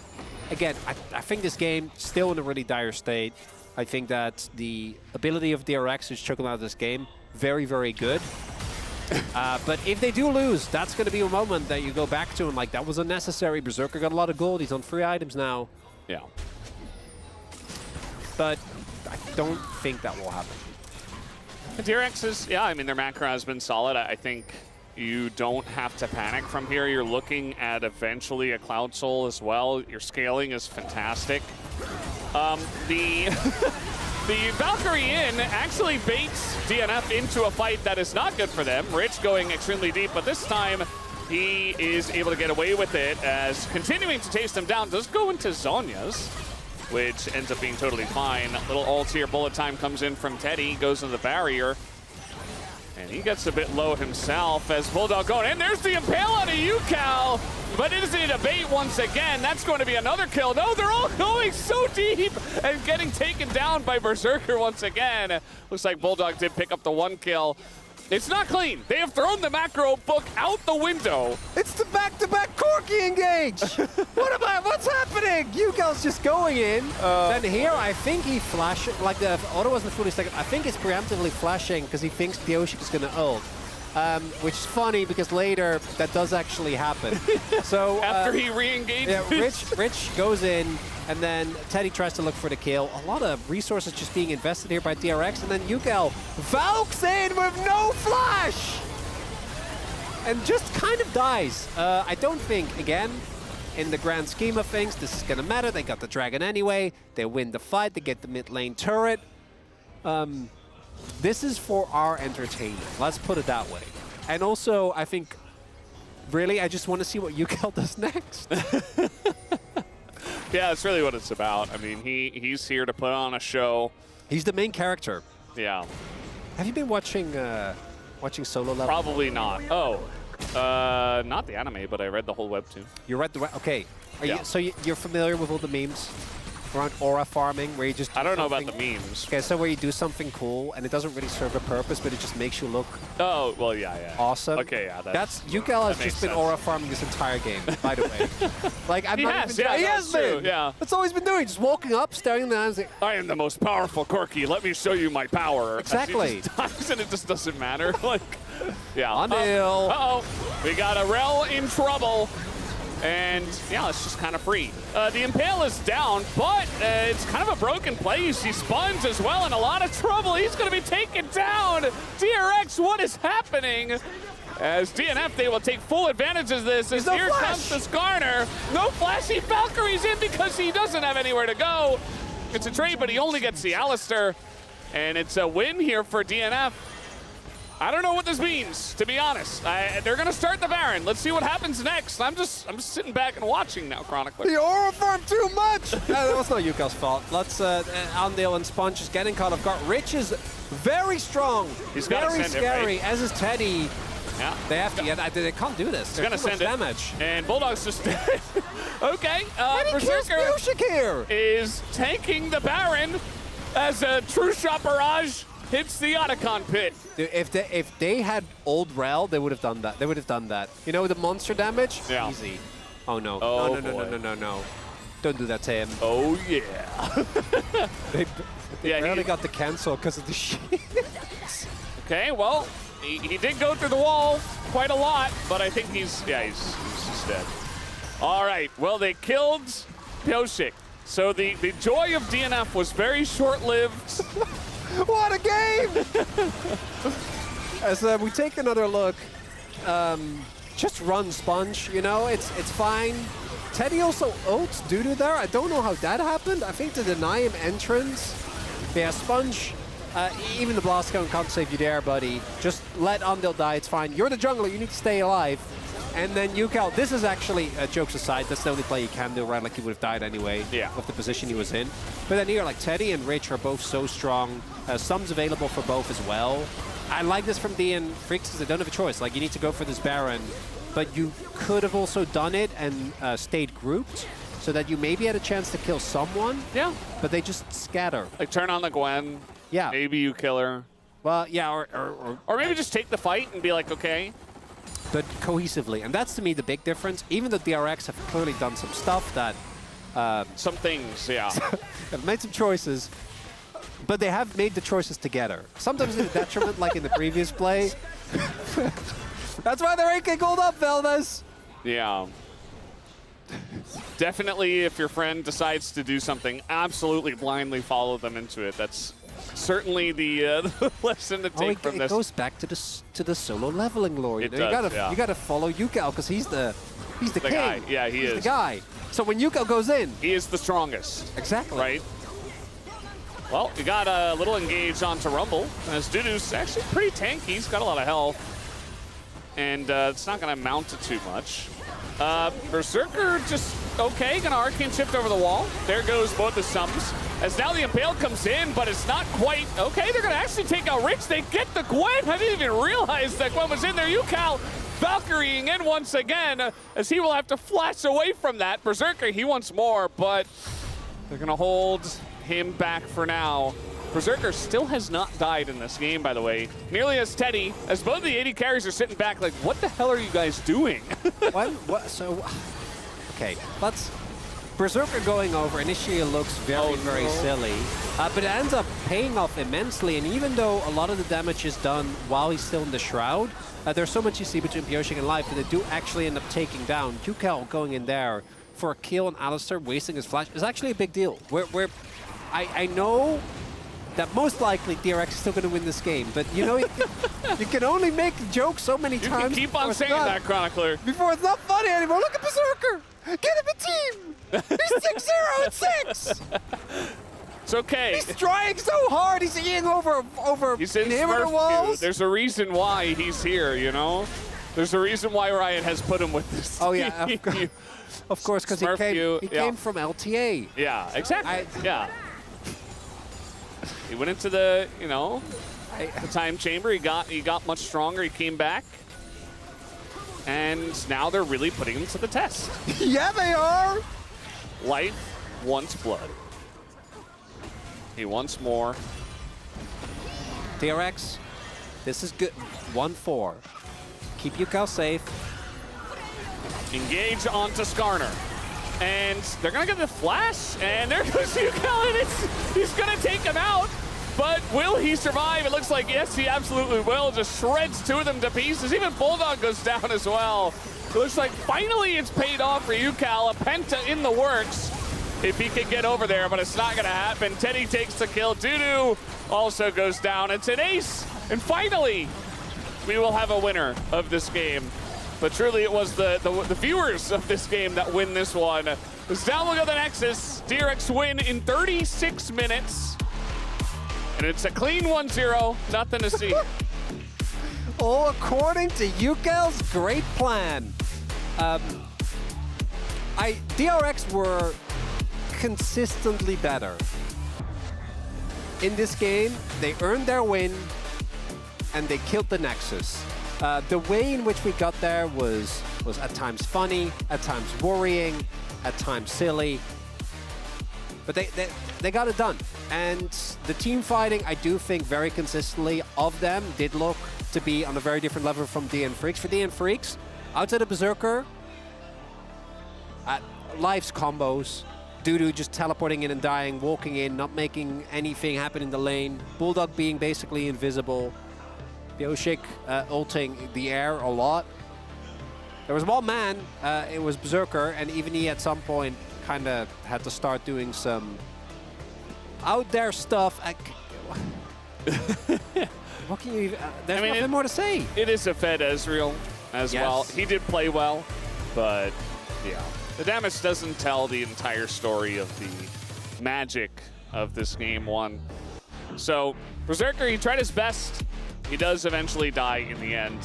again, I think this game still in a really dire state. I think that the ability of DRX is choking out of this game very, very good. But if they do lose, that's going to be a moment that you go back to and like, that was unnecessary. Berserker got a lot of gold. He's on 3 items now. Yeah. But I don't think that will happen. DRX is, yeah, I mean, their macro has been solid. I think you don't have to panic from here. You're looking at eventually a Cloud Soul as well. Your scaling is fantastic. The Valkyrie in actually baits DNF into a fight that is not good for them. Rich going extremely deep, but this time he is able to get away with it as continuing to chase them down. Does go into Zhonya's, which ends up being totally fine. Little ult here, bullet time comes in from Teddy, goes into the barrier. And he gets a bit low himself as Bulldog going, and there's the Impale on a UCal, but it is a debate once again. That's going to be another kill. No, they're all going so deep and getting taken down by Berserker once again. Looks like Bulldog did pick up the 1 kill. It's not clean. They have thrown the macro book out the window. It's the back-to-back Corki engage. What's happening? UCal's just going in. Then here, I think he flashed, like the auto wasn't fully second. I think it's preemptively flashing because he thinks Pioshik is going to ult. Which is funny because later that does actually happen. So after he re-engages. Yeah, Rich goes in, and then Teddy tries to look for the kill. A lot of resources just being invested here by DRX, and then UCal Valks in with no flash! And just kind of dies. I don't think, again, in the grand scheme of things, this is going to matter. They got the dragon anyway. They win the fight. They get the mid lane turret. This is for our entertainment. Let's put it that way. And also, I think, really, I just want to see what UCal does next. Yeah, that's really what it's about. I mean, he's here to put on a show. He's the main character. Yeah. Have you been watching Solo Level? Probably not. Oh, not the anime, but I read the whole webtoon. You read the okay. Yeah. So you're familiar with all the memes around aura farming, where you just I don't know about the memes. Okay, so where you do something cool and it doesn't really serve a purpose, but it just makes you look Oh, well, yeah. awesome. Okay, yeah. That's UCal has just been aura farming this entire game, by the way. Like I'm He not has, even yeah, he that's has true, been. yeah. That's all he's been doing, just walking up, staring in the eyes. Like, I am the most powerful Corki. Let me show you my power. Exactly. As he just dives and it just doesn't matter. Like, yeah. Unreal. Uh-oh. We got a Rel in trouble. And, yeah, it's just kind of free. The Impale is down, but it's kind of a broken place. He spawns as well in a lot of trouble. He's going to be taken down. DRX, what is happening? As DNF, they will take full advantage of this. As here comes the Skarner. No flashy Valkyrie's in because he doesn't have anywhere to go. It's a trade, but he only gets the Alistair. And it's a win here for DNF. I don't know what this means, to be honest. They're going to start the Baron. Let's see what happens next. I'm just sitting back and watching now, Chronicler. The aura farm too much! That was not UCal's fault. Let's Andale and Sponge is getting caught off guard. Rich is very strong. He's very send scary, it, right? as is Teddy. Yeah. They have to. Yeah, they can't do this. He's going to send it. Damage. And Bulldog's just dead. Okay. Berserker here is tanking the Baron as a true shot barrage hits the Otacon pit. Dude, if they had old Rel, they would have done that. They would have done that. You know, the monster damage? Yeah. Easy. Oh, no. Oh, No. Don't do that to him. Oh, yeah. They Yeah, barely got the cancel because of the shit. Okay, well, he did go through the wall quite a lot, but I think he's just dead. All right, well, they killed Pioshik. So the joy of DNF was very short-lived. What a game! As we take another look, just run Sponge, you know, it's fine. Teddy also ults Dudu there. I don't know how that happened. I think to deny him entrance. But yeah, Sponge, even the blast cone can't save you there, buddy. Just let Andale die, it's fine. You're the jungler, you need to stay alive. And then UCal, this is actually, jokes aside, that's the only play he can do, right? Like he would have died anyway with the position he was in. But then here, like Teddy and Rich are both so strong. Sum's available for both as well. I like this from DN Freaks because they don't have a choice. Like, you need to go for this Baron, but you could have also done it and stayed grouped so that you maybe had a chance to kill someone. Yeah. But they just scatter. Like, turn on the Gwen. Yeah. Maybe you kill her. Well, yeah, or maybe just take the fight and be like, okay. But cohesively. And that's, to me, the big difference. Even the DRX have clearly done some stuff that... some things, yeah. have made some choices, but they have made the choices together. Sometimes it's a detriment, like in the previous play. That's why they're 8K gold up, Velves! Yeah. Definitely, if your friend decides to do something, absolutely blindly follow them into it. That's certainly the lesson to take from this. It goes back to the solo leveling lore. You gotta follow UCal because he's the king. Guy. Yeah, he's the guy. So when UCal goes in, he is the strongest. Exactly. Right. Well, you got a little engage onto Rumble as Dudu's actually pretty tanky. He's got a lot of health, and it's not going to amount to too much. Berserker just okay. Gonna arcane shift over the wall. There goes both the sums. as now the Impale comes in, but it's not quite. Okay, they're going to actually take out Rich. They get the Gwen. I didn't even realize that Gwen was in there. UCal Valkyrieing in once again, as he will have to flash away from that. Berserker, he wants more, but they're going to hold him back for now. Berserker still has not died in this game, by the way. Nearly as Teddy, as both the 80 carries are sitting back like, what the hell are you guys doing? So, okay, let's... Berserker going over initially looks very silly, but it ends up paying off immensely, and even though a lot of the damage is done while he's still in the Shroud, there's so much you see between Pioshik and Life that they do actually end up taking down. UCal going in there for a kill on Alistar, wasting his flash, is actually a big deal. I know that most likely DRX is still going to win this game, but you know, you can only make jokes so many times. You can keep on saying that, Chronicler. Before it's not funny anymore. Look at Berserker! Get him a team! He's 6-0 and 6! It's okay. He's trying so hard. He's eating over He's in inhibitor walls. There's a reason why he's here, you know? There's a reason why Riot has put him with this team. Oh, yeah. Of course, because he came from LTA. Yeah, exactly. Yeah. He went into the, you know, the time chamber. He got much stronger. He came back. And now they're really putting him to the test. Yeah, they are. Life wants blood. He wants more. DRX, this is good. 1-4. Keep UCal safe. Engage onto Skarner. And they're going to get the flash. And there goes UCal, and he's going to take him out. But will he survive? It looks like, yes, he absolutely will. Just shreds two of them to pieces. Even Bulldog goes down as well. It looks like finally it's paid off for UCal. A Penta in the works if he can get over there, but it's not going to happen. Teddy takes the kill. Dudu also goes down. It's an ace. And finally, we will have a winner of this game. But truly, it was the viewers of this game that win this one. As down will go the Nexus. DRX win in 36 minutes. And it's a clean 1-0, nothing to see. All according to UCal's great plan. DRX were consistently better. In this game, they earned their win, and they killed the Nexus. The way in which we got there was at times funny, at times worrying, at times silly. But they got it done. And the team fighting, I do think very consistently of them did look to be on a very different level from DN Freaks. For DN Freaks, outside of Berserker, Life's combos, Dudu just teleporting in and dying, walking in, not making anything happen in the lane, Bulldog being basically invisible, Pioshik ulting the air a lot. There was one man, it was Berserker, and even he at some point kind of had to start doing some out there stuff. What can you even... there's nothing more to say. It is a fed Ezreal as well. He did play well, but yeah. The damage doesn't tell the entire story of the magic of this game one. So, Berserker, he tried his best. He does eventually die in the end.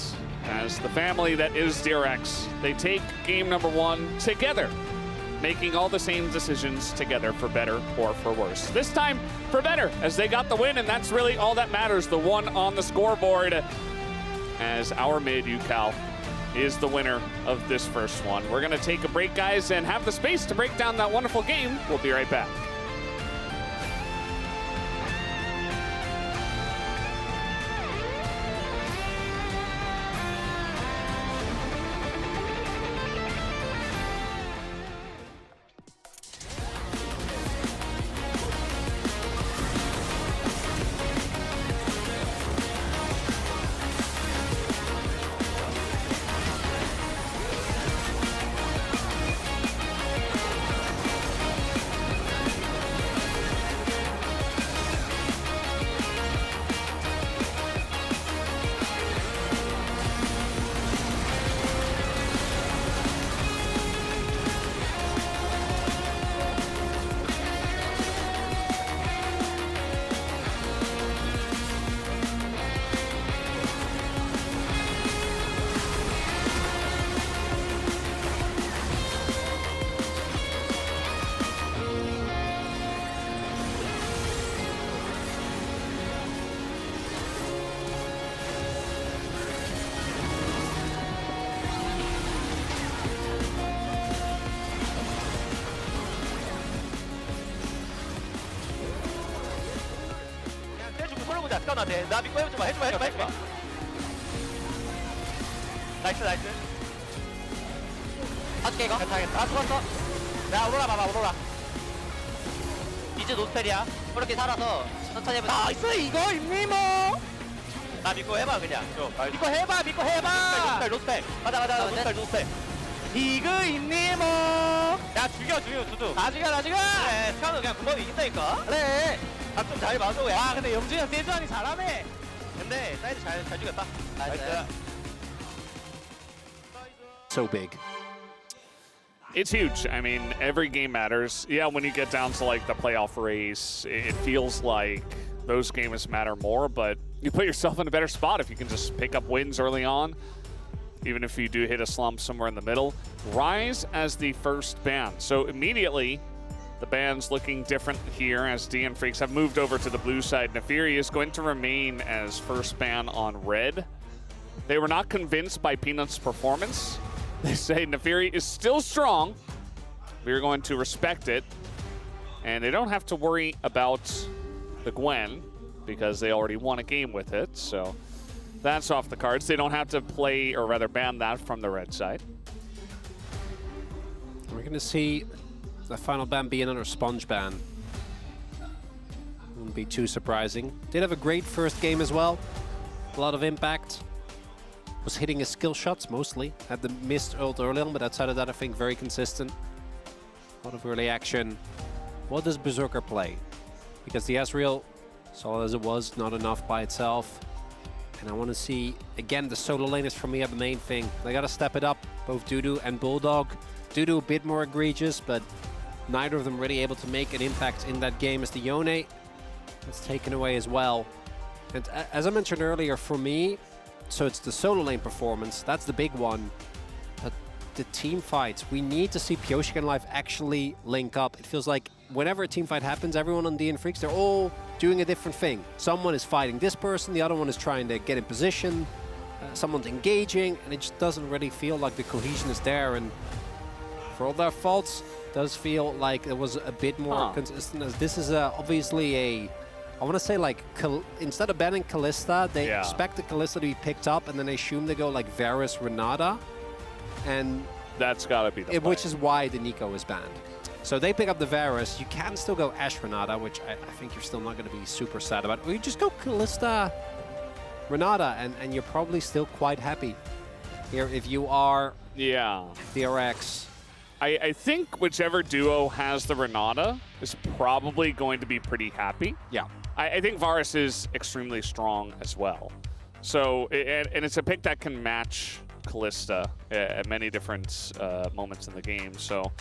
As the family that is DRX, they take game number one together, making all the same decisions together for better or for worse. This time for better, as they got the win, and that's really all that matters, the one on the scoreboard, as our mid, UCal, is the winner of this first one. We're gonna take a break, guys, and have the space to break down that wonderful game. We'll be right back. 스카우트 돼. 나 믿고 해줘봐. 나이스. 할게 이거. 다 죽었어. 야 오로라 봐봐 오로라. 이제 노스펠이야. 그렇게 살아서 천천히 해보자. 나이스 이거 임리모. 나 믿고 해봐 그냥. 믿고 해봐. 노스펠. 맞아. 노스펠. 이거 임리모. 야 죽여 두두. 나 죽여. 그래 스카우트 그냥 구멍이 이긴다니까. 그래. 각좀 잘 맞아. 와 근데 영준이 형 세주환이 잘하네. 근데 사이드 잘 죽였다. 나이스. So big. It's huge. I mean, every game matters. Yeah, when you get down to like the playoff race, it feels like those games matter more, but you put yourself in a better spot if you can just pick up wins early on, even if you do hit a slump somewhere in the middle. Rise as the first ban. So immediately, the ban's looking different here as DN Freaks have moved over to the blue side. Nefiri is going to remain as first ban on red. They were not convinced by Peanut's performance. They say Nefiri is still strong. We're going to respect it. And they don't have to worry about the Gwen because they already won a game with it. So that's off the cards. They don't have to play, or rather ban that from the red side. We're going to see the final ban be another sponge ban. Wouldn't be too surprising. Did have a great first game as well. A lot of impact. Was hitting his skill shots mostly. Had the missed ult early on, but outside of that, I think very consistent. A lot of early action. What does Berserker play? Because the Ezreal, solid as it was, not enough by itself. And I want to see, again, the solo lane is for me the main thing. They got to step it up, both Dudu and Bulldog. Dudu a bit more egregious, but neither of them really able to make an impact in that game as the Yone was taken away as well. And as I mentioned earlier, for me, so it's the solo lane performance, that's the big one. But the team fights, we need to see Pyoshik and Life actually link up. It feels like whenever a team fight happens, everyone on DN Freaks, they're all doing a different thing. Someone is fighting this person, the other one is trying to get in position, someone's engaging, and it just doesn't really feel like the cohesion is there. And for all their faults, it does feel like it was a bit more consistent, as this is obviously a, I want to say, like, instead of banning Kalista, they expect the Kalista to be picked up, and then they assume they go like Varus, Renata, and that's got to be the play. Which is why the Nico is banned. So they pick up the Varus. You can still go Ashe Renata, which I think you're still not going to be super sad about. Or you just go Kalista, Renata, and you're probably still quite happy here if you are DRX. I think whichever duo has the Renata is probably going to be pretty happy. Yeah. I think Varus is extremely strong as well. So, and it's a pick that can match Kalista at many different moments in the game. So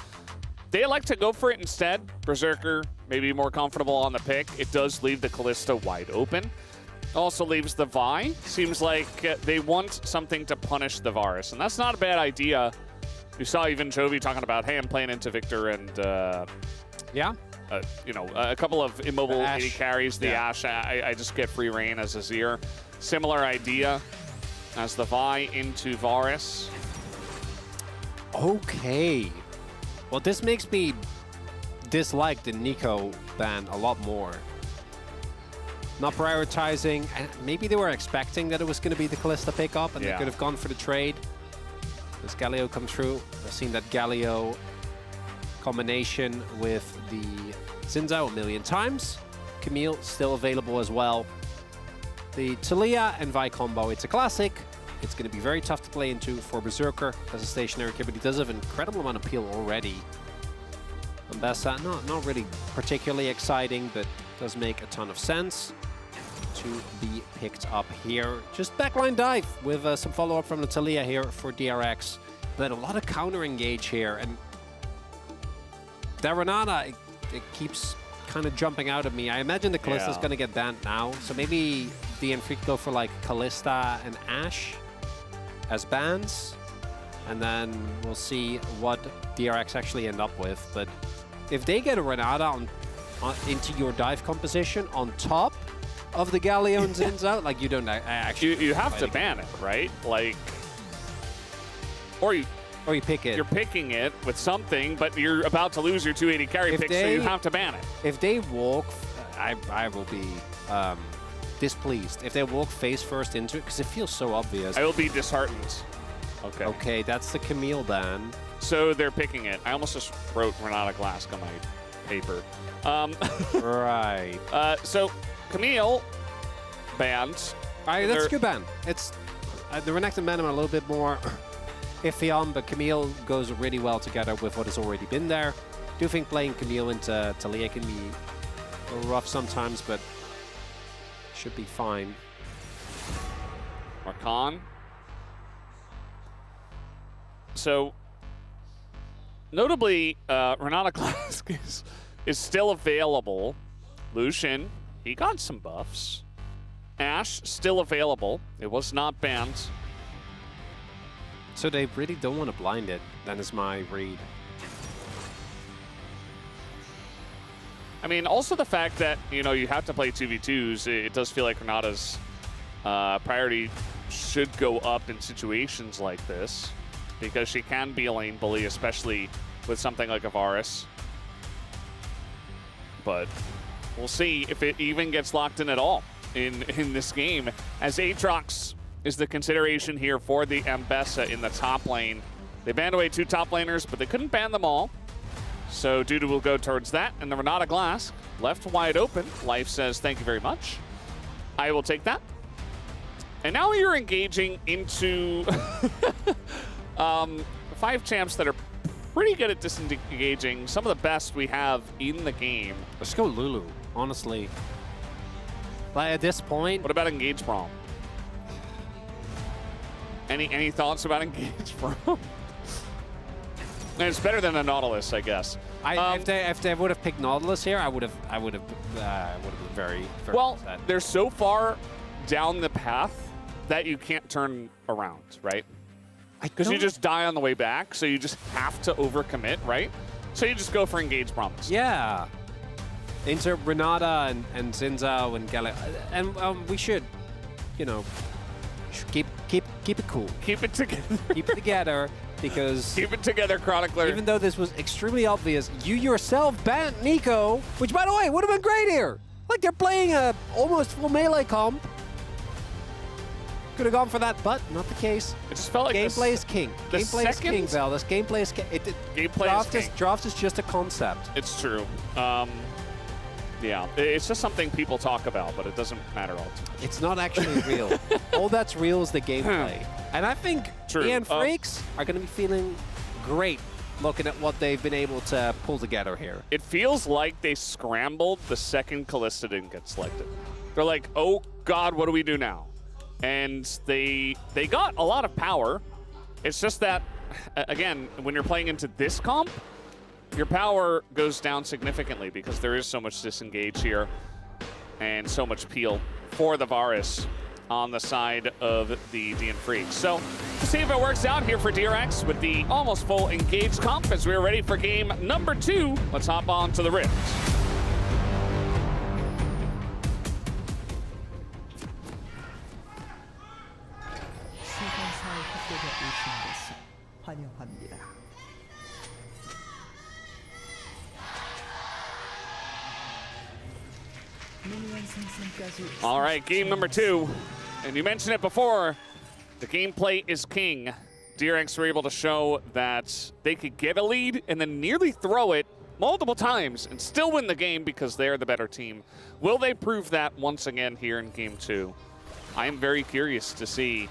they like to go for it instead. Berserker maybe more comfortable on the pick. It does leave the Kalista wide open. Also leaves the Vi. Seems like they want something to punish the Varus, and that's not a bad idea. You saw even Jovi talking about, hey, I'm playing into Victor and you know, a couple of immobile AD carries, the Ashe, I just get free reign as Azir. Similar idea as the Vi into Varus. Okay. Well, this makes me dislike the Nico ban a lot more. Not prioritizing, and maybe they were expecting that it was going to be the Kalista pickup, and they could have gone for the trade. This Galio comes through. I've seen that Galio combination with the Xin a million times. Camille still available as well. The Talia and Vi combo, it's a classic. It's going to be very tough to play into for Berserker as a stationary kid, but he does have an incredible amount of appeal already. Ambessa, not really particularly exciting, but does make a ton of sense to be picked up here. Just backline dive with some follow-up from the Talia here for DRX. But a lot of counter engage here, and that Renata, it keeps kind of jumping out at me. I imagine the Kalista's going to get banned now, so maybe DN Freak go for like Kalista and Ashe as bans, and then we'll see what DRX actually end up with. But if they get a Renata into your dive composition on top of the Galio and Zin's out, like, you don't actually... You have to ban it, right? Like... Or you pick it. You're picking it with something, but you're about to lose your 280 carry pick, so you have to ban it. If they walk, I will be displeased if they walk face first into it, because it feels so obvious. I will be disheartened. Okay. Okay, that's the Camille ban. So they're picking it. I almost just wrote Renata Glask on my paper. Right. So Camille banned. That's a good ban. It's the Renekton ban I'm a little bit more iffy on, but Camille goes really well together with what has already been there. Do think playing Camille into Talia can be a little rough sometimes, but should be fine. Marcon. So, notably, Renata Glask is still available. Lucian, he got some buffs. Ashe, still available. It was not banned. So they really don't want to blind it, then is my read. I mean, also the fact that, you know, you have to play 2v2s, it does feel like Renata's priority should go up in situations like this, because she can be a lane bully, especially with something like a Varus. But we'll see if it even gets locked in at all in this game, as Aatrox is the consideration here for the Ambessa in the top lane. They banned away 2 top laners, but they couldn't ban them all. So Duda will go towards that, and the Renata Glask left wide open. Life says, thank you very much. I will take that. And now you're engaging into 5 champs that are pretty good at disengaging. Some of the best we have in the game. Let's go Lulu, honestly. Like at this point. What about Engage Braum? Any thoughts about Engage Braum? It's better than a Nautilus, I guess. If they would have picked Nautilus here, I would have been very well, upset. They're so far down the path that you can't turn around, right? Because you just die on the way back, so you just have to overcommit, right? So you just go for Engage Promise. Yeah. Into Renata and Zinzao and Gala, and we should, you know, keep it cool. Keep it together. Keep it together, because keep it together, Chronicler. Even though this was extremely obvious, you yourself banned Nico, which, by the way, would have been great here. Like, they're playing a almost full melee comp. Could have gone for that, but not the case. It just felt like gameplay is king. Gameplay is king, Veldis. Gameplay is king. Draft is just a concept. It's true. Yeah, it's just something people talk about, but it doesn't matter all too much. It's not actually real. All that's real is the gameplay. And I think Ian Freaks are going to be feeling great looking at what they've been able to pull together here. It feels like they scrambled the second Kalista didn't get selected. They're like, oh God, what do we do now? And they got a lot of power. It's just that, again, when you're playing into this comp, your power goes down significantly because there is so much disengage here and so much peel for the Varus on the side of the DN Freaks. So, to see if it works out here for DRX with the almost full engage comp as we're ready for game number 2. Let's hop on to the Rift. 환영합니다. All right, game number 2. And you mentioned it before, the gameplay is king. DRX were able to show that they could get a lead and then nearly throw it multiple times and still win the game because they're the better team. Will they prove that once again here in game 2? I am very curious to see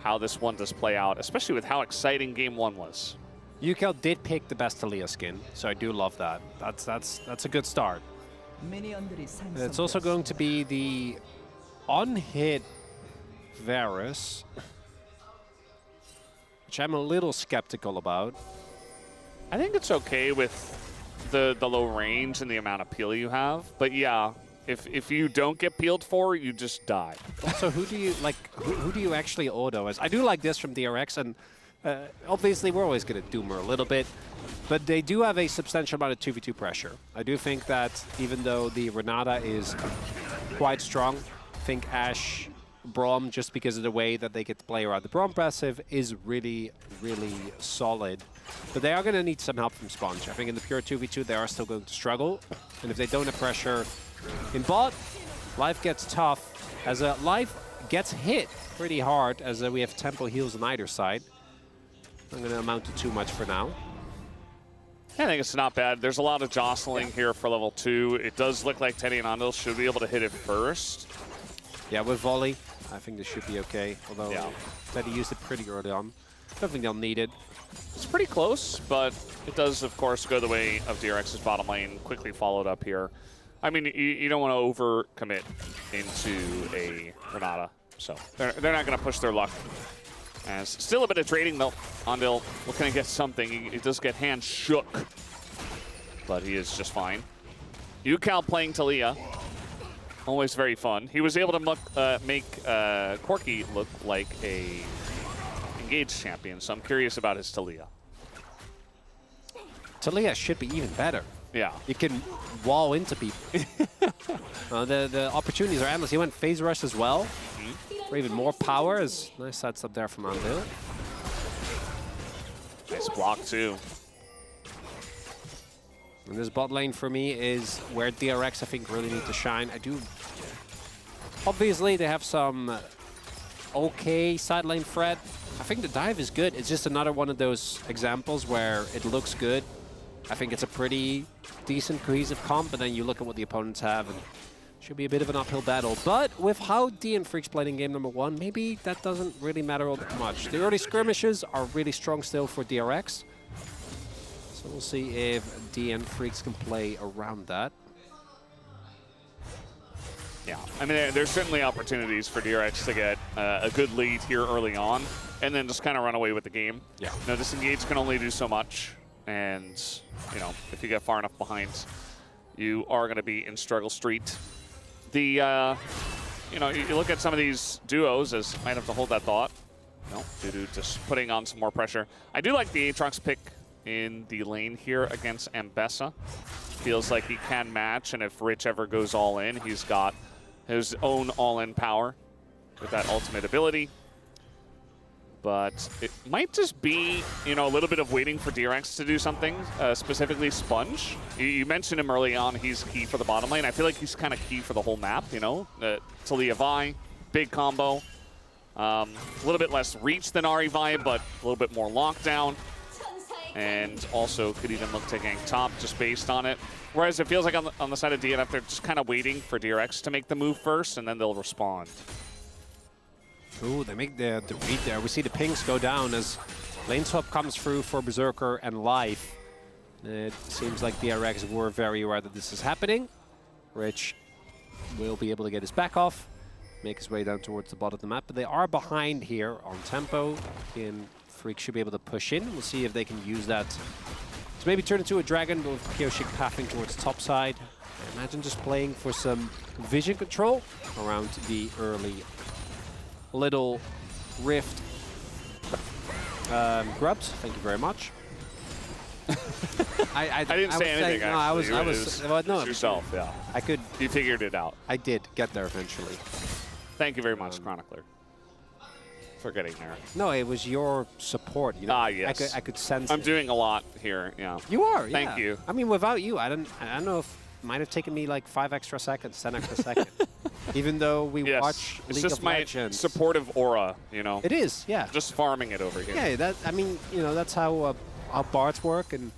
how this one does play out, especially with how exciting game 1 was. UCal did pick the best Talia skin, so I do love that. That's a good start. It's also going to be the unhit Varus, which I'm a little skeptical about. I think it's okay with the low range and the amount of peel you have, but yeah, if you don't get peeled for, you just die. Also, who do you like? Who do you actually auto as? I do like this from DRX, and obviously we're always going to doom her a little bit, but they do have a substantial amount of 2v2 pressure. I do think that even though the Renata is quite strong, I think Ashe, Braum, just because of the way that they get to play around the Braum passive, is really, really solid. But they are going to need some help from Sponge. I think in the pure 2v2 they are still going to struggle, and if they don't have pressure in bot, life gets tough. As Life gets hit pretty hard, as we have tempo heals on either side. Not going to amount to too much for now. I think it's not bad. There's a lot of jostling here for level 2. It does look like Teddy and Andil should be able to hit it first. Yeah, with volley, I think this should be okay. Although Teddy used it pretty early on. Don't think they'll need it. It's pretty close, but it does, of course, go the way of DRX's bottom lane. Quickly followed up here. I mean, you don't want to over-commit into a Renata. So they're not going to push their luck. As still a bit of trading, though. Andil looking to get something. He does get hand shook, but he is just fine. UCal playing Talia. Always very fun. He was able to make Corky look like a engaged champion, so I'm curious about his Talia. Talia should be even better. Yeah. You can wall into people. The opportunities are endless. He went phase rush as well. For even more power. Is nice sets up there from Andil. Nice block, too. And this bot lane for me is where DRX, I think, really need to shine. I do. Obviously, they have some okay side lane threat. I think the dive is good. It's just another one of those examples where it looks good. I think it's a pretty decent cohesive comp, but then you look at what the opponents have, and should be a bit of an uphill battle. But with how DNFreak's played in game number 1, maybe that doesn't really matter all that much. The early skirmishes are really strong still for DRX. So we'll see if DNFreaks can play around that. Yeah, I mean, there's certainly opportunities for DRX to get a good lead here early on, and then just kind of run away with the game. Yeah. You know, disengage can only do so much, and, you know, if you get far enough behind, you are going to be in struggle street. The, you know, you look at some of these duos as might have to hold that thought. No, Dudu just putting on some more pressure. I do like the Aatrox pick in the lane here against Ambessa. Feels like he can match, and if Rich ever goes all in, he's got his own all-in power with that ultimate ability. But it might just be, you know, a little bit of waiting for DRX to do something, specifically Sponge. You mentioned him early on, he's key for the bottom lane. I feel like he's kind of key for the whole map, you know? Talia Vi, big combo. A little bit less reach than Ahri Vi, but a little bit more lockdown. And also could even look to gank top just based on it. Whereas it feels like on the side of DNF, they're just kind of waiting for DRX to make the move first, and then they'll respond. Ooh, they make the read there. We see the pings go down as lane swap comes through for Berserker and Life. It seems like DRX were very aware that this is happening. Rich will be able to get his back off, make his way down towards the bottom of the map, but they are behind here on tempo. And Freak should be able to push in. We'll see if they can use that to maybe turn into a dragon, but with Kyoshik pathing towards top side. I imagine just playing for some vision control around the early little rift. Grubs, thank you very much. I didn't say anything. No, I was well, no, yourself. Yeah. I could. You figured it out. I did get there eventually. Thank you very much, Chronicler, for getting there. No, it was your support. You know, yes. I could sense. I'm doing a lot here. Yeah. You are. Thank you. I mean, without you, I don't know if it might have taken me like 5 extra seconds, 10 extra seconds. Even though we watch it's League just of my Legends. supportive aura, you know. It is, yeah. Just farming it over here. Yeah, that. I mean, you know, that's how bards work, and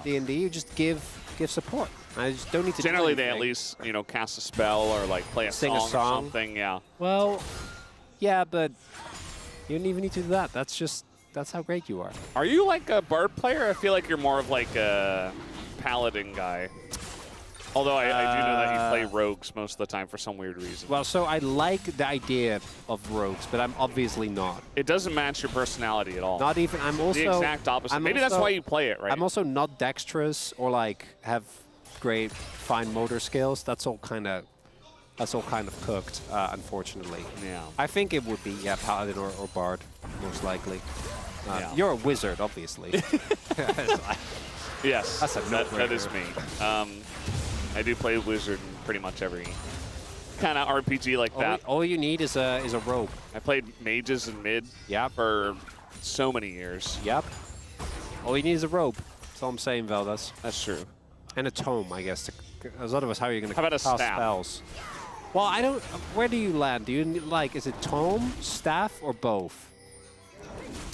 D&D. You just give support. I just don't need to. Generally, do they at least cast a spell or like play Sing song a song or something. Yeah. Well, yeah, but you don't even need to do that. That's how great you are. Are you like a bard player? I feel like you're more of like a paladin guy. Although I do know that you play rogues most of the time for some weird reason. Well, so I like the idea of rogues, but I'm obviously not. It doesn't match your personality at all. Not even. I'm also the exact opposite. Maybe that's why you play it, right? I'm also not dexterous or like have great fine motor skills. That's all kind of cooked, unfortunately. Yeah. I think it would be paladin or bard, most likely. You're a wizard, obviously. Yes, that's that is me. I do play wizard in pretty much every kind of RPG like that. All you need is a robe. I played mages in mid for so many years. Yep. All you need is a robe. That's all I'm saying, Veldas. That's true. And a tome, I guess. Because otherwise, how are you going to cast spells? Well, I don't. Where do you land? Do you like? Is it tome, staff, or both?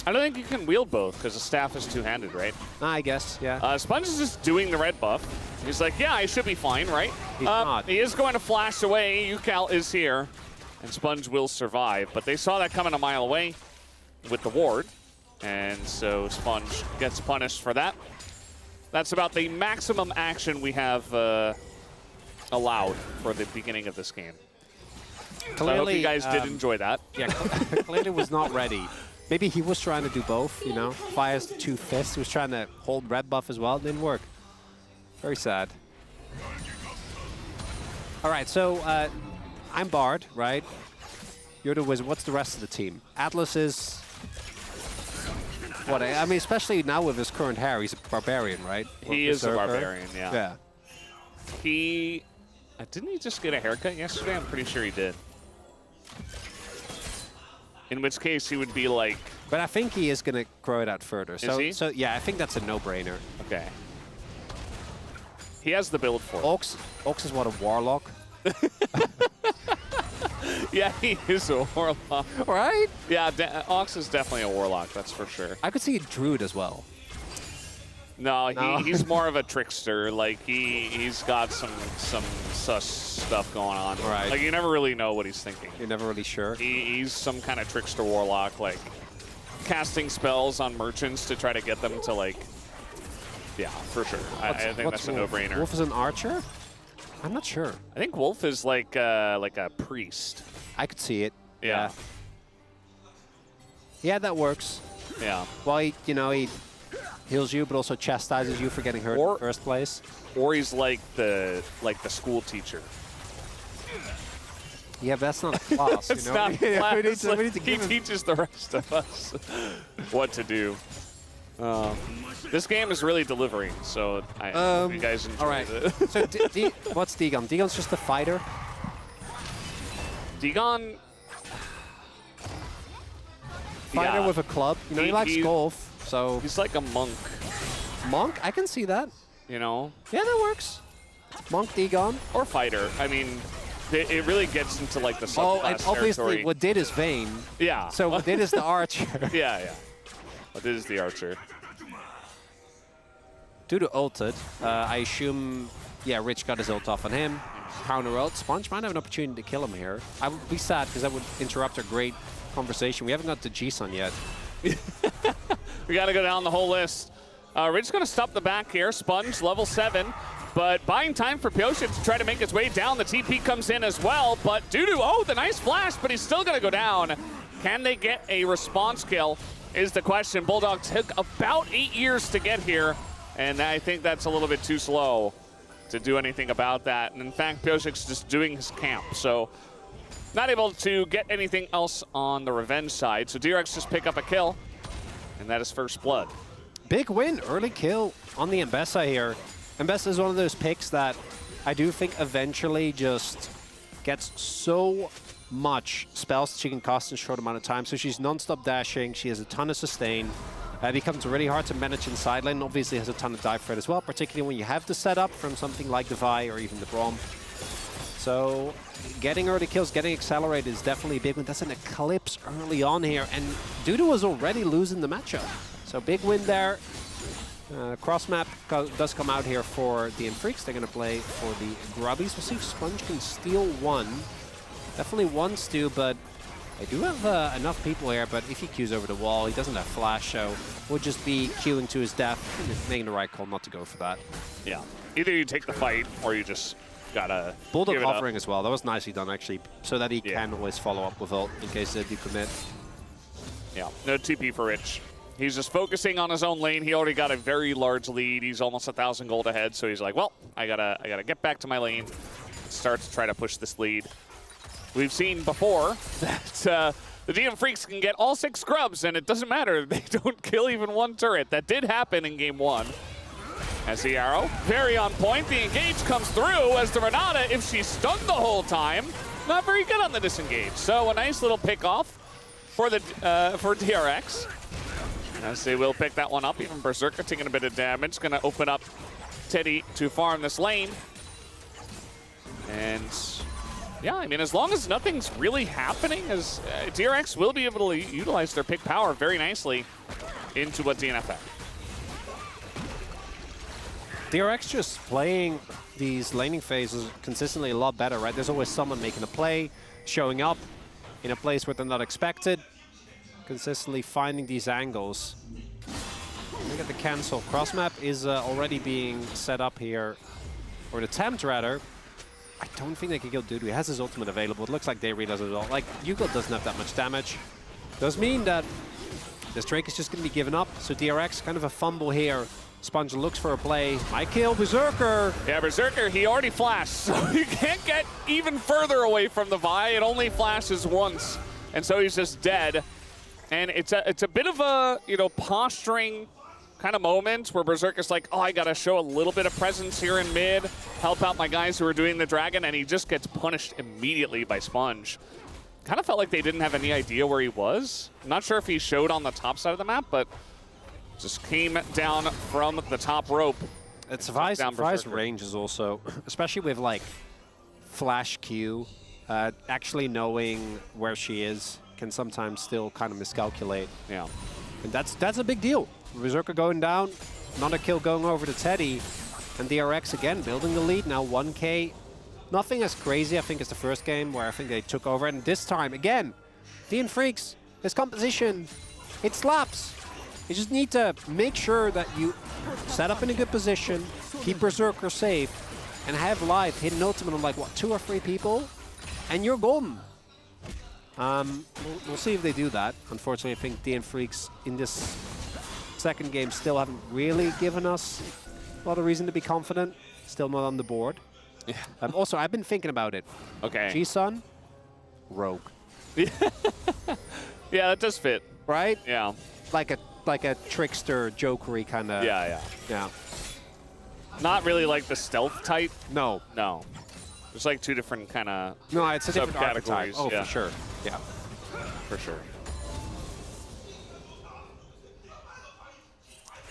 I don't think you can wield both because the staff is two-handed, right? I guess, yeah. Sponge is just doing the red buff. He's like, yeah, I should be fine, right? He's not. He is going to flash away. UCal is here, and Sponge will survive. But they saw that coming a mile away with the ward, and so Sponge gets punished for that. That's about the maximum action we have allowed for the beginning of this game. Clearly, So I hope you guys did enjoy that. Yeah, clearly was not ready. Maybe he was trying to do both, you know? Fires the two fists. He was trying to hold red buff as well. It didn't work. Very sad. All right, so I'm Bard, right? You're the wizard. What's the rest of the team? Atlas is... What? I mean, especially now with his current hair, he's a barbarian, right? He is a Berserker. barbarian, yeah. Yeah. He... didn't he just get a haircut yesterday? I'm pretty sure he did. In which case he would be like... But I think he is going to grow it out further. So, he? so yeah, I think that's a no-brainer. Okay. He has the build for it. Ox is what, a warlock? Yeah, he is a warlock. Right? Yeah, Ox is definitely a warlock, that's for sure. I could see a druid as well. No, No. he's more of a trickster. Like, he's got some sus stuff going on. Right. Like, you never really know what he's thinking. You're never really sure. He's some kind of trickster warlock, like, casting spells on merchants to try to get them to, like... Yeah, for sure. I think that's a Wolf? no-brainer. Wolf is an archer? I'm not sure. I think Wolf is like a priest. I could see it. Yeah. Yeah, that works. Yeah. Well, he heals you, but also chastises you for getting hurt in the first place. Or he's like the school teacher. Yeah, but that's not a class, It's you know? not Yeah, class. we need to He give him... teaches the rest of us what to do. This game is really delivering, so I hope you guys enjoy all right. it. So, what's Dagon? Dagon's just a fighter? Dagon... Fighter Yeah. with a club. You know, he likes golf, so... He's like a monk, Monk? I can see that. you know? Yeah, that works. Monk, Dagon. Or fighter. I mean, it really gets into like the subclass Oh, and obviously territory. what did is Vayne. Yeah. So what did is the archer. Yeah. What is the archer? Due to ulted, I assume, yeah, Rich got his ult off on him. Counter ult. Sponge might have an opportunity to kill him here. I would be sad because that would interrupt our great conversation. We haven't got to G-Sun yet. We got to go down the whole list. Rich going to stop the back here. Sponge, level 7. But buying time for Pyoshin to try to make his way down. The TP comes in as well. But Dudu, the nice flash, but he's still going to go down. Can they get a response kill is the question. Bulldog took about 8 years to get here. And I think that's a little bit too slow to do anything about that. And in fact, Pyoshin's just doing his camp. So not able to get anything else on the revenge side. So DRX just pick up a kill. And that is first blood. Big win, early kill on the Mbessa here. Mbessa is one of those picks that I do think eventually just gets so much spells that she can cast in a short amount of time. So she's non-stop dashing, she has a ton of sustain. It becomes really hard to manage in side lane. Obviously has a ton of dive threat as well, particularly when you have the setup from something like the Vi or even the Braum. So getting early kills, getting accelerated is definitely a big one. That's an Eclipse early on here, and Dudu was already losing the matchup. So big win there. Cross map does come out here for the Freaks. They're going to play for the Grubbies. We'll see if Sponge can steal one. Definitely wants to, but they do have enough people here. But if he queues over the wall, he doesn't have flash, so would just be queuing to his death. Making the right call not to go for that. Yeah. Either you take the fight or you just gotta Bulldog give it up. hovering as well. That was nicely done, actually, so that he can always follow up with ult in case they do commit. Yeah, no TP for Rich. He's just focusing on his own lane. He already got a very large lead. He's almost 1,000 gold ahead, so he's like, well, I gotta get back to my lane. Start to try to push this lead. We've seen before that the GM Freaks can get all 6 scrubs, and it doesn't matter. They don't kill even one turret. That did happen in game 1. As the arrow, very on point. The engage comes through as the Renata, if she's stunned the whole time, not very good on the disengage. So a nice little pick off for the for DRX. As they will pick that one up. Even Berserker taking a bit of damage. Going to open up Teddy to farm this lane. And Yeah, I mean, as long as nothing's really happening, as DRX will be able to utilize their pick power very nicely into what DNF had. DRX just playing these laning phases consistently a lot better, right? There's always someone making a play, showing up in a place where they're not expected, consistently finding these angles. Look at the cancel. Cross map is already being set up here, or an attempt rather. I don't think they can kill Dudu. He has his ultimate available. It looks like Dayre does as well. Like, Yugo doesn't have that much damage. Does mean that this Drake is just going to be given up. So DRX, kind of a fumble here. Sponge looks for a play. Might kill Berserker. Yeah, Berserker, he already flashed, so you can't get even further away from the Vi. It only flashes once, and so he's just dead. And it's a bit of a, you know, posturing kind of moment where Berserker's like, oh, I got to show a little bit of presence here in mid, help out my guys who are doing the dragon, and he just gets punished immediately by Sponge. Kind of felt like they didn't have any idea where he was. I'm not sure if he showed on the top side of the map, but just came down from the top rope. It's Vi's range is also, especially with like flash Q, actually knowing where she is can sometimes still kind of miscalculate. Yeah. And that's a big deal. Berserker going down, not a kill going over to Teddy, and DRX again building the lead now 1K. Nothing as crazy, I think, as the first game where I think they took over. And this time, again, DN Freaks, his composition, it slaps. You just need to make sure that you set up in a good position, keep Berserker safe, and have life hit an ultimate on like, what, 2 or 3 people? And you're golden. We'll see if they do that. Unfortunately, I think DN Freaks in this second game still haven't really given us a lot of reason to be confident. Still not on the board. Yeah. Also, I've been thinking about it. Okay. G-Sun, Rogue. Yeah, that does fit. Right? Yeah. Like a trickster, jokery kind of. Yeah. Yeah. Not really like the stealth type. No. No. There's like 2 different kind of No, it's a different archetype. subcategories. Oh, yeah. for sure. Yeah. For sure.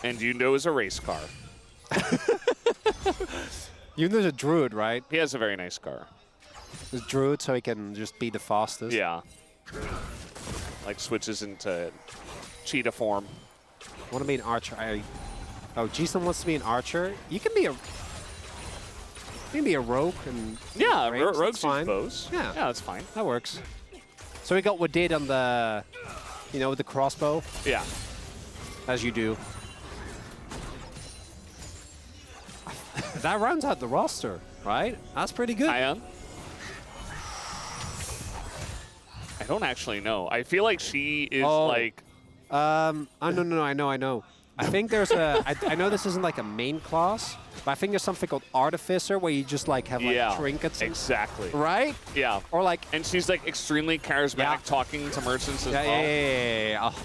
And Yundo is a race car. Yundo's a druid, right? He has a very nice car. He's a druid, so he can just be the fastest. Yeah. Like switches into cheetah form. I want to be an archer. Oh, G-Sun wants to be an archer. You can be a rogue and Yeah, range, rogues fine. use bows. Yeah, that's fine. that works. So we got what did on the, you know, with the crossbow, Yeah. as you do. That rounds out the roster, right? That's pretty good. Ion? I don't actually know. I feel like she is like... Oh, no, I know. I think there's a, I know this isn't like a main class, but I think there's something called Artificer where you just like have like trinkets. Exactly. Right? Yeah. Or like... And she's like extremely charismatic, talking to merchants as well. Yeah. Oh.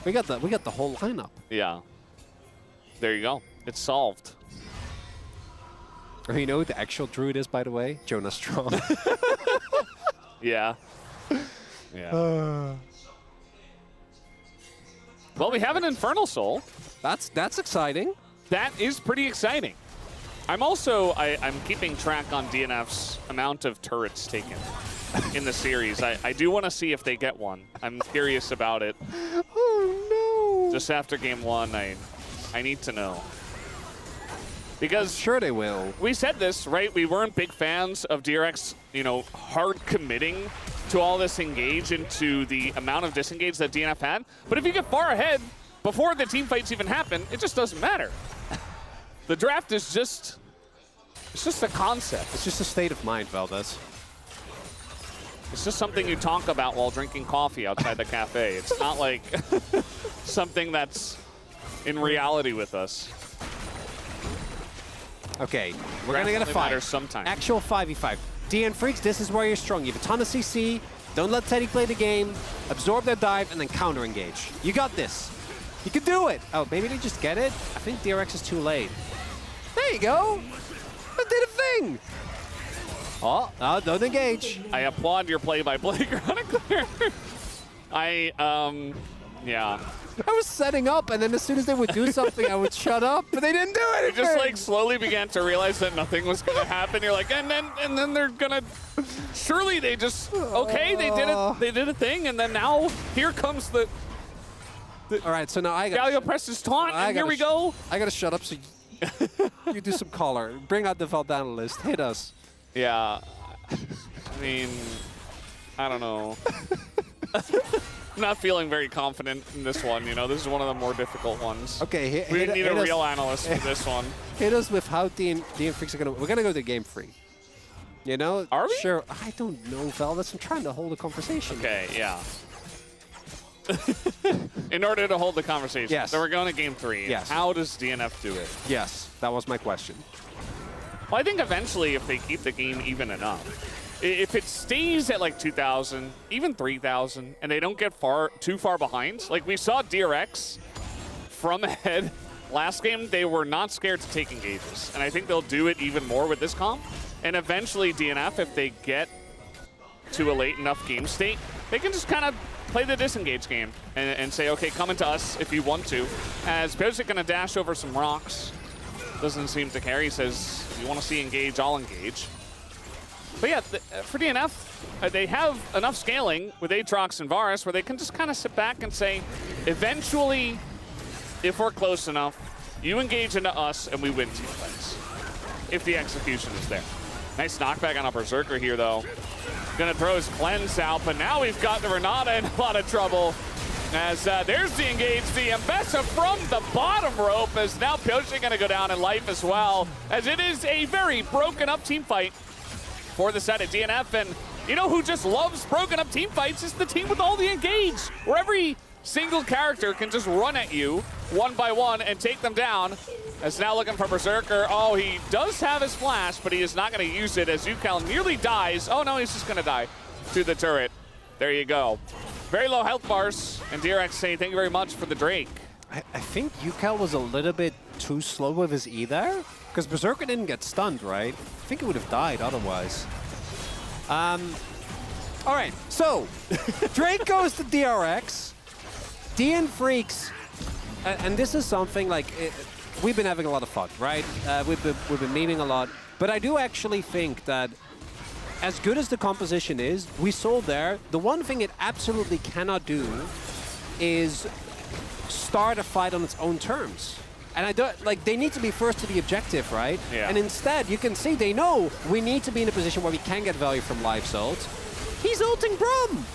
We got the whole lineup. Yeah. There you go. It's solved. You know who the actual druid is, by the way? Jonas Strong. Yeah. Yeah. Well, we have an Infernal Soul. That's exciting. That is pretty exciting. I'm also, I'm keeping track on DNF's amount of turrets taken in the series. I do want to see if they get one. I'm curious about it. Oh, no. Just after game 1, I need to know. Because sure they will. We said this, right? We weren't big fans of DRX, you know, hard committing to all this engage into the amount of disengage that DNF had. But if you get far ahead before the team fights even happen, it just doesn't matter. The draft is just, it's just a concept. It's just a state of mind, Valdez. It's just something you talk about while drinking coffee outside the cafe. It's not like something that's in reality with us. Okay, we're going to get a fight. Sometimes. Actual 5v5. DN Freaks, this is where you're strong. You have a ton of CC. Don't let Teddy play the game. Absorb their dive and then counter engage. You got this. You can do it. Oh, maybe they just get it? I think DRX is too late. There you go. That did a thing. Oh, no, don't engage. I applaud your play-by-play, Chronicler. Yeah. I was setting up, and then as soon as they would do something, I would shut up, but they didn't do They anything. just like slowly began to realize that nothing was gonna happen. You're like, and then they're gonna. Surely they just okay. They did it. They did a thing, and then now here comes the All right, so now I got. Galio presses taunt, and here we go. I gotta shut up so you do some color. Bring out the Veld analyst. Hit us. Yeah, I mean, I don't know. I'm not feeling very confident in this one. You know, this is one of the more difficult ones. Okay, We need a real analyst for this one. Hit us with how DN Freaks are gonna. We're gonna go to game 3. You know? Are we? Sure. I don't know, Veldas. I'm trying to hold a conversation. Okay, yeah. In order to hold the conversation. Yes. So we're going to game 3. Yes. How does DNF do it? Yes, that was my question. Well, I think eventually if they keep the game even enough, if it stays at like 2,000, even 3,000, and they don't get too far behind, like we saw DRX from ahead last game, they were not scared to take engages. And I think they'll do it even more with this comp. And eventually DNF, if they get to a late enough game state, they can just kind of play the disengage game and say, okay, come into us if you want to. As Biozic gonna dash over some rocks. Doesn't seem to care. He says, if you want to see engage, I'll engage. But yeah, for DNF, they have enough scaling with Aatrox and Varus where they can just kind of sit back and say, eventually, if we're close enough, you engage into us and we win team fights. If the execution is there. Nice knockback on a Berserker here, though. Gonna throw his cleanse out, but now we've got the Renata in a lot of trouble. As there's the engage, the Ambessa from the bottom rope, as now Pyoshi gonna go down in life as well, as it is a very broken up team fight for the side of DNF. And you know who just loves broken up team fights? Is the team with all the engage, where every single character can just run at you one by one and take them down. As now looking for Berserker. Oh, he does have his flash, but he is not going to use it as UCal nearly dies. Oh no, he's just going to die to the turret. There you go. Very low health bars, and DRX saying thank you very much for the Drake. I think UCal was a little bit too slow with his E there, because Berserker didn't get stunned, right? I think he would have died otherwise. All right, so Drake goes to DRX. DN Freaks, and this is something like, we've been having a lot of fun, right? We've been memeing a lot, but I do actually think that as good as the composition is, we saw there, the one thing it absolutely cannot do is start a fight on its own terms. And I don't, like, they need to be first to the objective, right? Yeah. And instead, you can see they know we need to be in a position where we can get value from Life's ult. He's ulting Brum!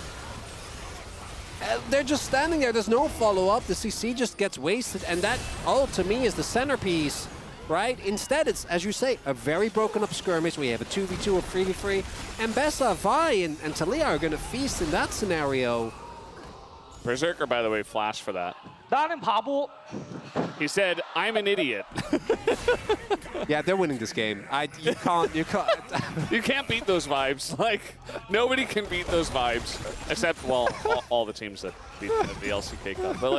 They're just standing there, there's no follow-up, the CC just gets wasted, and that ult to me is the centerpiece, right? Instead, it's, as you say, a very broken-up skirmish. We have a 2v2 or 3v3, and Bessa, Vi, and Talia are gonna feast in that scenario. Berserker, by the way, flash for that. 나는 바보. He said, I'm an idiot. Yeah, they're winning this game. You can't. You can't beat those vibes. Like, nobody can beat those vibes. Except, well, all the teams that beat the LCK Cup. But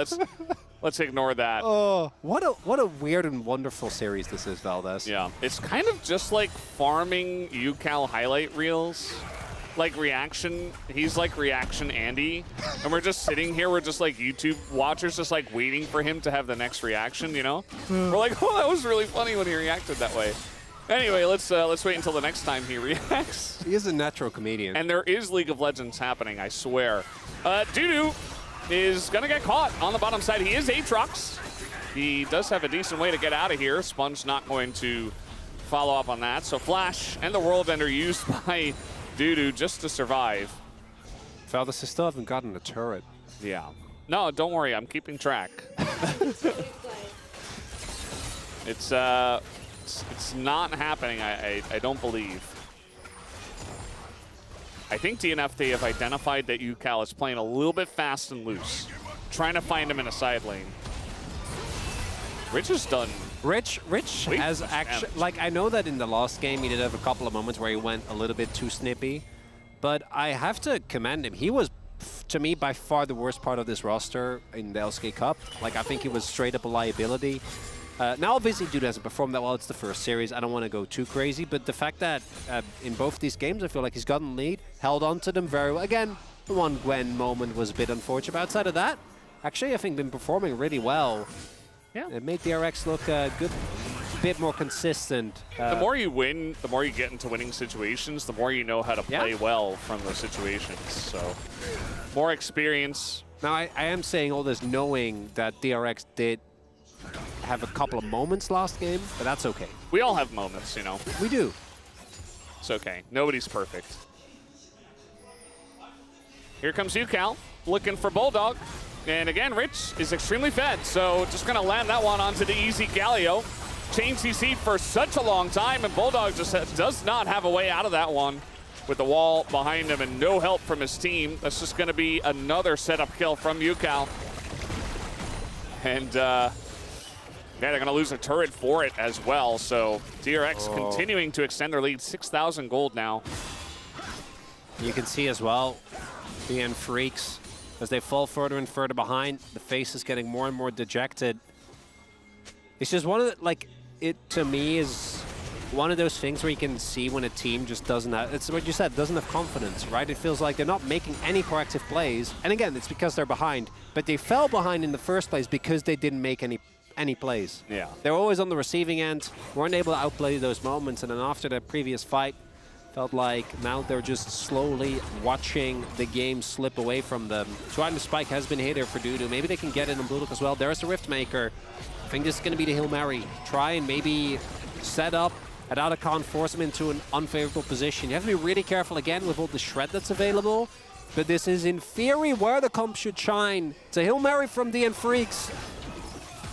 let's ignore that. Oh, what a weird and wonderful series this is, Valdez. Yeah, it's kind of just like farming UCal highlight reels. Like reaction, he's like reaction Andy, and we're just sitting here, we're just like YouTube watchers just like waiting for him to have the next reaction, you know? We're like, oh, that was really funny when he reacted that way. Anyway, let's wait until the next time he reacts. He is a natural comedian. And there is League of Legends happening, I swear. Dudu is gonna get caught on the bottom side. He is Aatrox. He does have a decent way to get out of here. Sponge not going to follow up on that. So Flash and the World Ender used by Dudu just to survive. Valdez, they still haven't gotten a turret. Yeah. No, don't worry. I'm keeping track. It's not happening. I don't believe. I think DNF, they have identified that UCal is playing a little bit fast and loose, trying to find him in a side lane. Rich is done. Rich has actually, like, I know that in the last game he did have a couple of moments where he went a little bit too snippy, but I have to commend him. He was, to me, by far the worst part of this roster in the LCK Cup. Like, I think he was straight up a liability. Now, obviously, Dude hasn't performed that well. It's the first series. I don't want to go too crazy, but the fact that in both these games, I feel like he's gotten lead, held on to them very well. Again, the one Gwen moment was a bit unfortunate, but outside of that, actually, I think, been performing really well. Yeah. It made DRX look a bit more consistent. The more you win, the more you get into winning situations, the more you know how to play well from those situations. So, more experience. Now, I am saying all this knowing that DRX did have a couple of moments last game, but that's okay. We all have moments, you know. We do. It's okay. Nobody's perfect. Here comes UCal, looking for Bulldog. And again, Rich is extremely fed, so just going to land that one onto the easy Galio. Chain CC for such a long time, and Bulldog just does not have a way out of that one with the wall behind him and no help from his team. That's just going to be another setup kill from UCal. And yeah, they're going to lose a turret for it as well. So DRX continuing to extend their lead, 6,000 gold now. You can see as well, DN Freaks, as they fall further and further behind, the face is getting more and more dejected. It's just one of the, like, it to me is one of those things where you can see when a team just doesn't have, it's what you said, doesn't have confidence, right? It feels like they're not making any proactive plays. And again, it's because they're behind, but they fell behind in the first place because they didn't make any plays. Yeah. They're always on the receiving end, weren't able to outplay those moments, and then after the previous fight, felt like now they're just slowly watching the game slip away from them. Trying to spike has been here for Dudu. Maybe they can get it on Bulldog as well. There's the Rift Maker. I think this is going to be the Hail Mary. Try and maybe set up at Otacon, force him into an unfavorable position. You have to be really careful again with all the shred that's available. But this is in theory where the comp should shine. It's a Hail Mary from DN Freaks.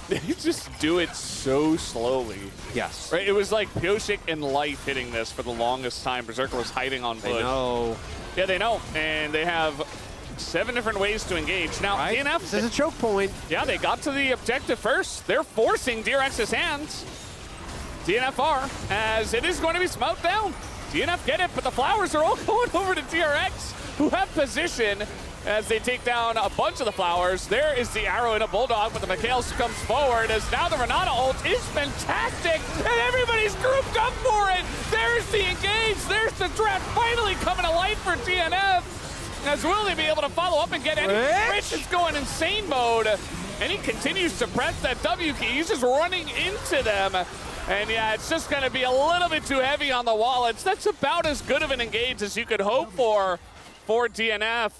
They just do it so slowly. Yes. Right? It was like Pioshik and Life hitting this for the longest time. Berserker was hiding on bush. They know. Yeah, they know. And they have 7 different ways to engage. Now, Right? DNF, This is a choke point. yeah, they got to the objective first. They're forcing DRX's hands. DNF are, as it is going to be smoked down. DNF get it, but the flowers are all going over to DRX, who have position as they take down a bunch of the flowers. There is the arrow in a Bulldog, but the Mikhails comes forward as now the Renata ult is fantastic, and everybody's grouped up for it. There's the engage, there's the draft finally coming to life for DNF. As will they be able to follow up and get any? Rich is going insane mode, and he continues to press that W key. He's just running into them. And yeah, it's just going to be a little bit too heavy on the wallets. That's about as good of an engage as you could hope for DNF.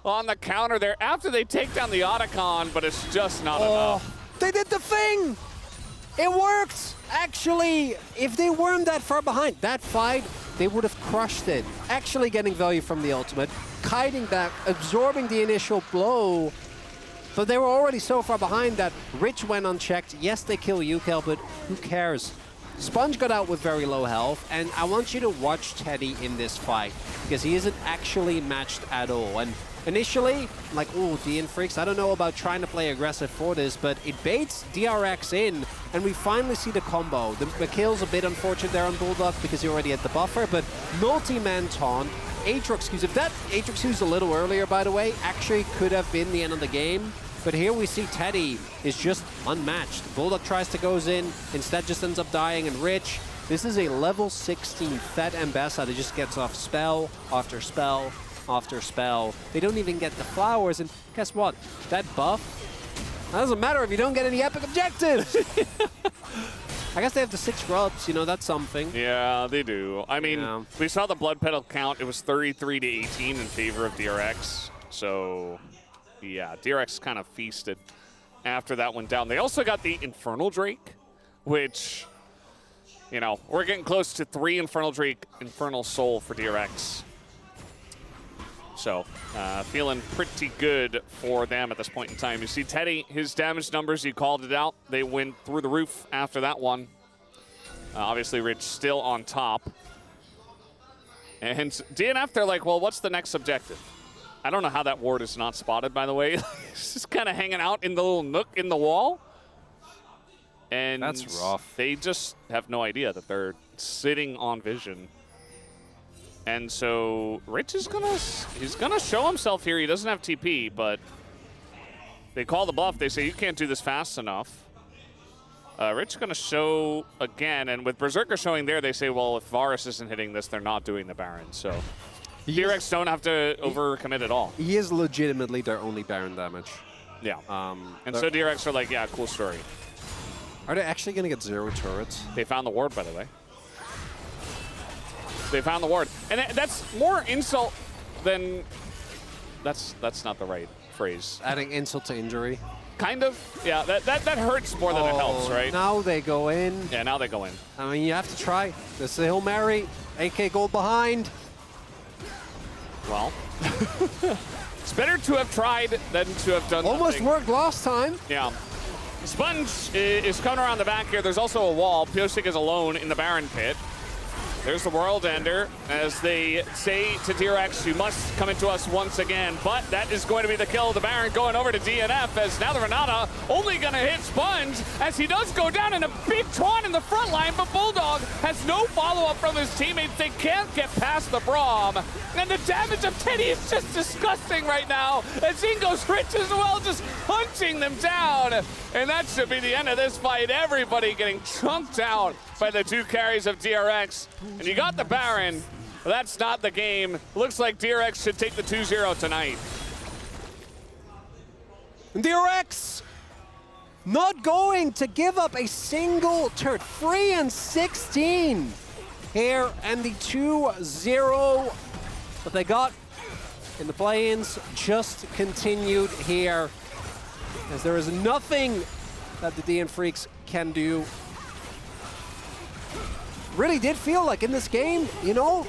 On the counter there after they take down the Otacon, but it's just not enough. They did the thing! It worked! Actually, if they weren't that far behind, that fight, they would have crushed it. Actually getting value from the ultimate, kiting back, absorbing the initial blow. But they were already so far behind that Rich went unchecked. Yes, they kill UCal, but who cares? Sponge got out with very low health, and I want you to watch Teddy in this fight, because he isn't actually matched at all. And initially, like, oh, DN Freaks, I don't know about trying to play aggressive for this, but it baits DRX in, and we finally see the combo. The kill's a bit unfortunate there on Bulldog because he already had the buffer, but multi-man taunt, Aatrox Q's. If that Aatrox Q's a little earlier, by the way, actually could have been the end of the game. But here we see Teddy is just unmatched. Bulldog tries to goes in, instead just ends up dying, and Rich, this is a level 16 Fed Ambassa that just gets off spell after spell after spell. They don't even get the flowers, and guess what? That buff, that doesn't matter if you don't get any epic objectives. I guess they have the 6 grubs, you know, that's something. Yeah, they do. I mean, we saw the blood petal count. It was 33 to 18 in favor of DRX. So, yeah, DRX kind of feasted after that went down. They also got the Infernal Drake, which, you know, we're getting close to 3 Infernal Drake, Infernal Soul for DRX. So, feeling pretty good for them at this point in time. You see Teddy, his damage numbers, you called it out. They went through the roof after that one. Obviously, Rich still on top. And DNF, they're like, well, what's the next objective? I don't know how that ward is not spotted, by the way. It's just kind of hanging out in the little nook in the wall. And that's rough. They just have no idea that they're sitting on vision. And so Rich is he's gonna show himself here. He doesn't have TP, but they call the bluff. They say you can't do this fast enough. Rich is gonna show again, and with Berserker showing there, they say, well, if Varus isn't hitting this, they're not doing the Baron. So DRX don't have to overcommit at all. He is legitimately their only Baron damage. Yeah. And They're- so DRX are like, yeah, cool story. Are they actually going to get 0 turrets? They found the ward, by the way. They found the ward. And that's more insult than... That's not the right phrase. Adding insult to injury. Kind of. Yeah, that hurts more than it helps, right? Now they go in. Yeah, now they go in. I mean, you have to try. This is a Hail Mary. AK goal behind. Well, it's better to have tried than to have done Almost nothing. worked last time. Yeah. Sponge is coming around the back here. There's also a wall. Piosik is alone in the Baron pit. There's the World Ender, as they say to DRX, you must come into us once again. But that is going to be the kill of the Baron going over to DNF, as now the Renata only going to hit Sponge, as he does go down in a big Taunt in the front line, but Bulldog has no follow-up from his teammates. They can't get past the Braum. And the damage of Teddy is just disgusting right now, as Ingo's rich as well, just punching them down. And that should be the end of this fight. Everybody getting chunked out by the 2 carries of DRX. And you got the Baron. But that's not the game. Looks like DRX should take the 2-0 tonight. DRX not going to give up a single turret. 3 and 16 here, and the 2-0 that they got in the play-ins just continued here, as there is nothing that the DN Freaks can do. Really did feel like in this game, you know,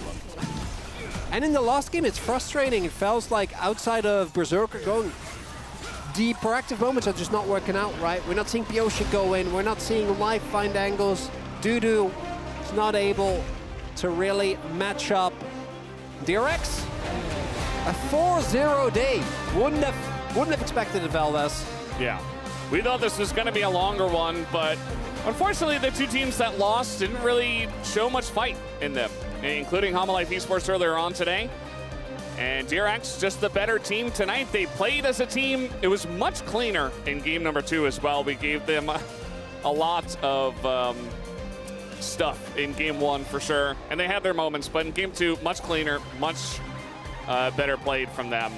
and in the last game, it's frustrating. It feels like outside of Berserker going, the proactive moments are just not working out, right? We're not seeing Piosik go in. We're not seeing Life find angles. Dudu is not able to really match up. DRX, a 4-0 day. Wouldn't have expected it, Valdez. Yeah. We thought this was going to be a longer one, but unfortunately, the 2 teams that lost didn't really show much fight in them, including Homalife Esports earlier on today. And DRX, just the better team tonight. They played as a team. It was much cleaner in game number 2 as well. We gave them a lot of stuff in game 1 for sure. And they had their moments, but in game 2, much cleaner, much better played from them.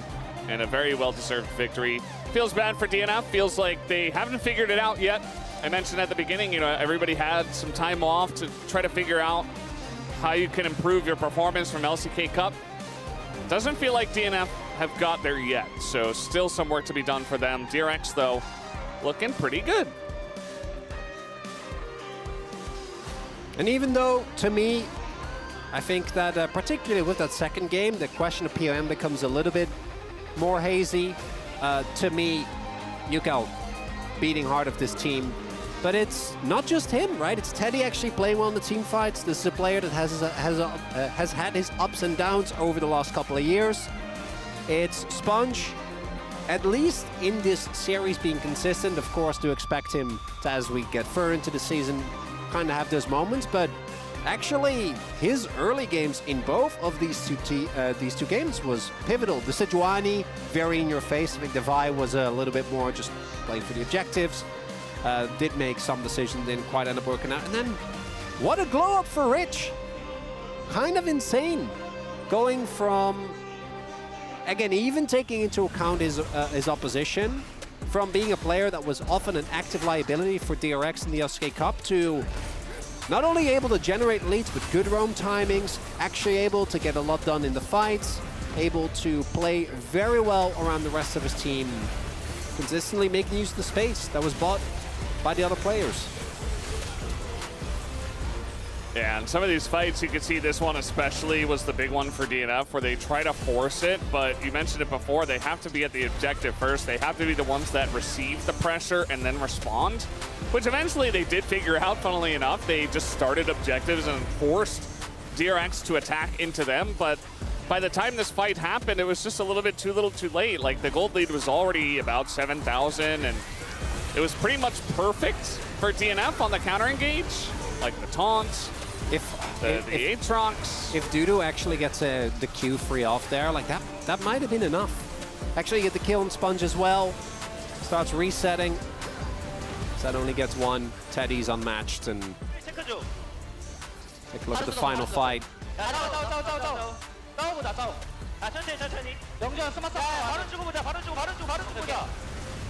And a very well-deserved victory. Feels bad for DNF. Feels like they haven't figured it out yet. I mentioned at the beginning, you know, everybody had some time off to try to figure out how you can improve your performance from LCK Cup. Doesn't feel like DNF have got there yet, so still some work to be done for them. DRX, though, looking pretty good. And even though, to me, I think that particularly with that second game, the question of POM becomes a little bit more hazy. To me, Yukao beating hard of this team. But it's not just him, right? It's Teddy actually playing well in the team fights. This is a player that has had his ups and downs over the last couple of years. It's Sponge, at least in this series, being consistent. Of course, to expect him to, as we get further into the season, kind of have those moments. But actually, his early games in both of these two games was pivotal. The Sejuani, very in your face. I think the Vi was a little bit more just playing for the objectives. Did make some decisions, didn't quite end up working out. And then, what a glow up for Rich. Kind of insane. Going from, again, even taking into account his opposition, from being a player that was often an active liability for DRX in the LCK Cup to not only able to generate leads, but good roam timings, actually able to get a lot done in the fights, able to play very well around the rest of his team, consistently making use of the space that was bought by the other players. Yeah, and some of these fights, you could see this one especially was the big one for DNF, where they try to force it, but you mentioned it before, they have to be at the objective first. They have to be the ones that receive the pressure and then respond, which eventually they did figure out, funnily enough. They just started objectives and forced DRX to attack into them, but by the time this fight happened, it was just a little bit too little too late. Like, the gold lead was already about 7,000, and it was pretty much perfect for DNF on the counter engage, like the taunts, the Aatrox. If Dudu actually gets the Q free off there, like that might have been enough. Actually get the kill on Sponge as well. Starts resetting. So that only gets one. Teddy's unmatched, and take a look at the final fight.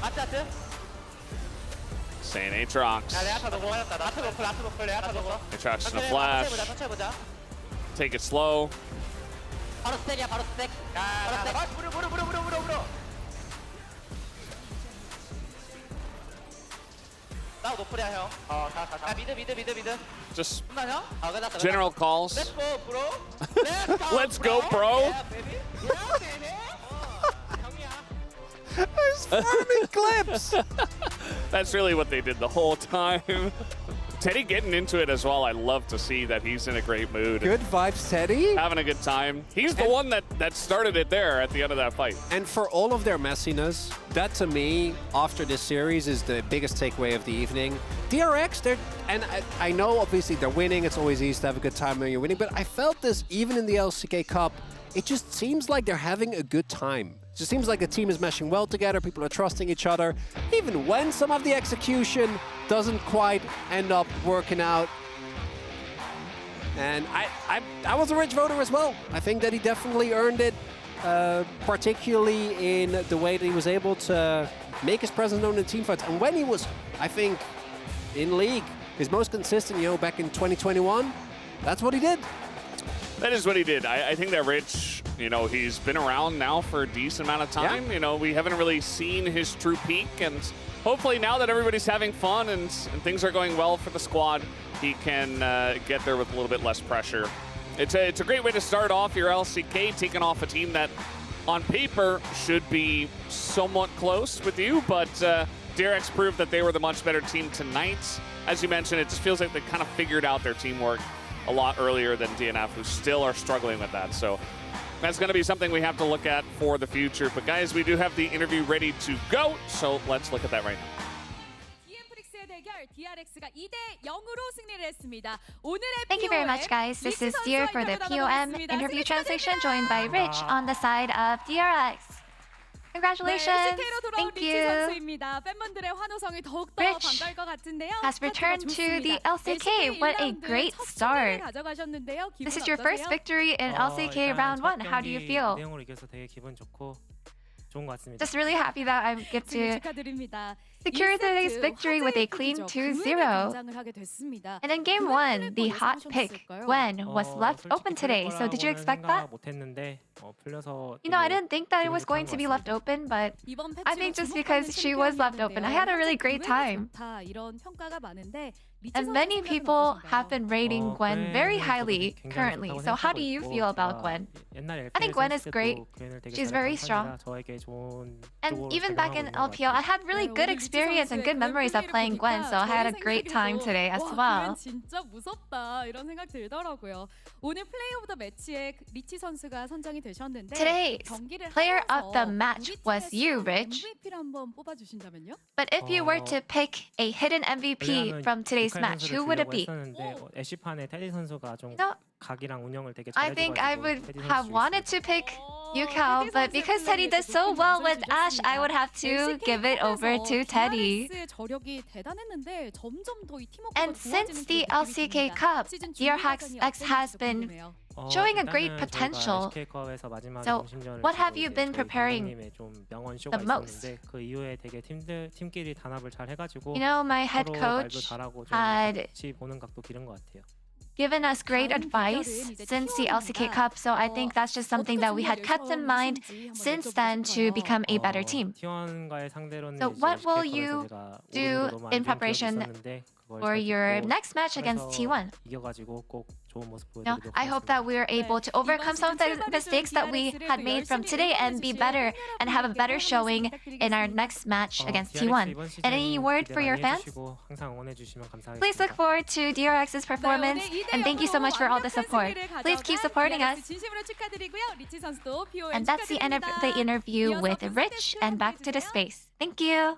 아트. Saying Aatrox. 야, 내가 다 너무 화났다. 나트 노플, 내가 다 넣어. Aatrox in a flash. 천천히 해보자. Take it slow. 바로 스택이야, 바로 스택. 바로 스택. 물어. 나 노플이야, 형. 야, 미드. Just 끝나, 형? 끝났어. general calls. Let's go, bro. Let's go, bro. Yeah, baby. 형이야. There's farming clips! That's really what they did the whole time. Teddy getting into it as well. I love to see that he's in a great mood. Good vibes, Teddy. Having a good time. He's the one that started it there at the end of that fight. And for all of their messiness, that to me, after this series, is the biggest takeaway of the evening. DRX, I know obviously they're winning, it's always easy to have a good time when you're winning, but I felt this even in the LCK Cup, it just seems like they're having a good time. It just seems like the team is meshing well together, people are trusting each other, even when some of the execution doesn't quite end up working out. And I was a Rich voter as well. I think that he definitely earned it, particularly in the way that he was able to make his presence known in teamfights. And when he was, I think, in League, his most consistent, back in 2021, that's what he did. That is what he did. I think that Rich, he's been around now for a decent amount of time. Yeah. We haven't really seen his true peak, and hopefully now that everybody's having fun and things are going well for the squad, he can get there with a little bit less pressure. It's a great way to start off your LCK, taking off a team that on paper should be somewhat close with you, but DRX proved that they were the much better team tonight. As you mentioned, it just feels like they kind of figured out their teamwork a lot earlier than DNF, who still are struggling with that. So that's going to be something we have to look at for the future. But guys, we do have the interview ready to go, so let's look at that right now. Thank you very much, guys. This is Dear for the POM interview translation, joined by Rich on the side of DRX. Congratulations! Thank you! Rich has returned to the LCK. What a great start! This is your first victory in LCK Round 1. How do you feel? Just really happy that I get to secure today's victory with a clean 2-0. And in Game 1, the hot pick, Gwen, was left open today. So did you expect that? I didn't think that it was going to be left open, but I think just because she was left open, I had a really great time. And many people have been rating Gwen very highly currently. So how do you feel about Gwen? I think Gwen is great. She's very strong. And even back in LPL, I had really good experience and good memories of playing Gwen, so I had a great time today as well. Today's player of the match was you, Rich. But if you were to pick a hidden MVP from today's match, who would it be? I think I would have wanted to pick Yukao, but because Teddy does so well with Ashe, I would have to give it over to Teddy. And since the LCK Cup, DRX has been showing a great potential. So what have you been preparing the most? My head coach had given us great advice since the LCK Cup, so I think that's just something that we had kept in mind since then to become a better team. So what will you do in preparation for your next match against T1? I hope that we are able to overcome some of the mistakes that we had made from today and be better and have a better showing in our next match against T1. And any word for your fans? Please look forward to DRX's performance, and thank you so much for all the support. Please keep supporting us. And that's the end of the interview with Rich, and back to the space. Thank you.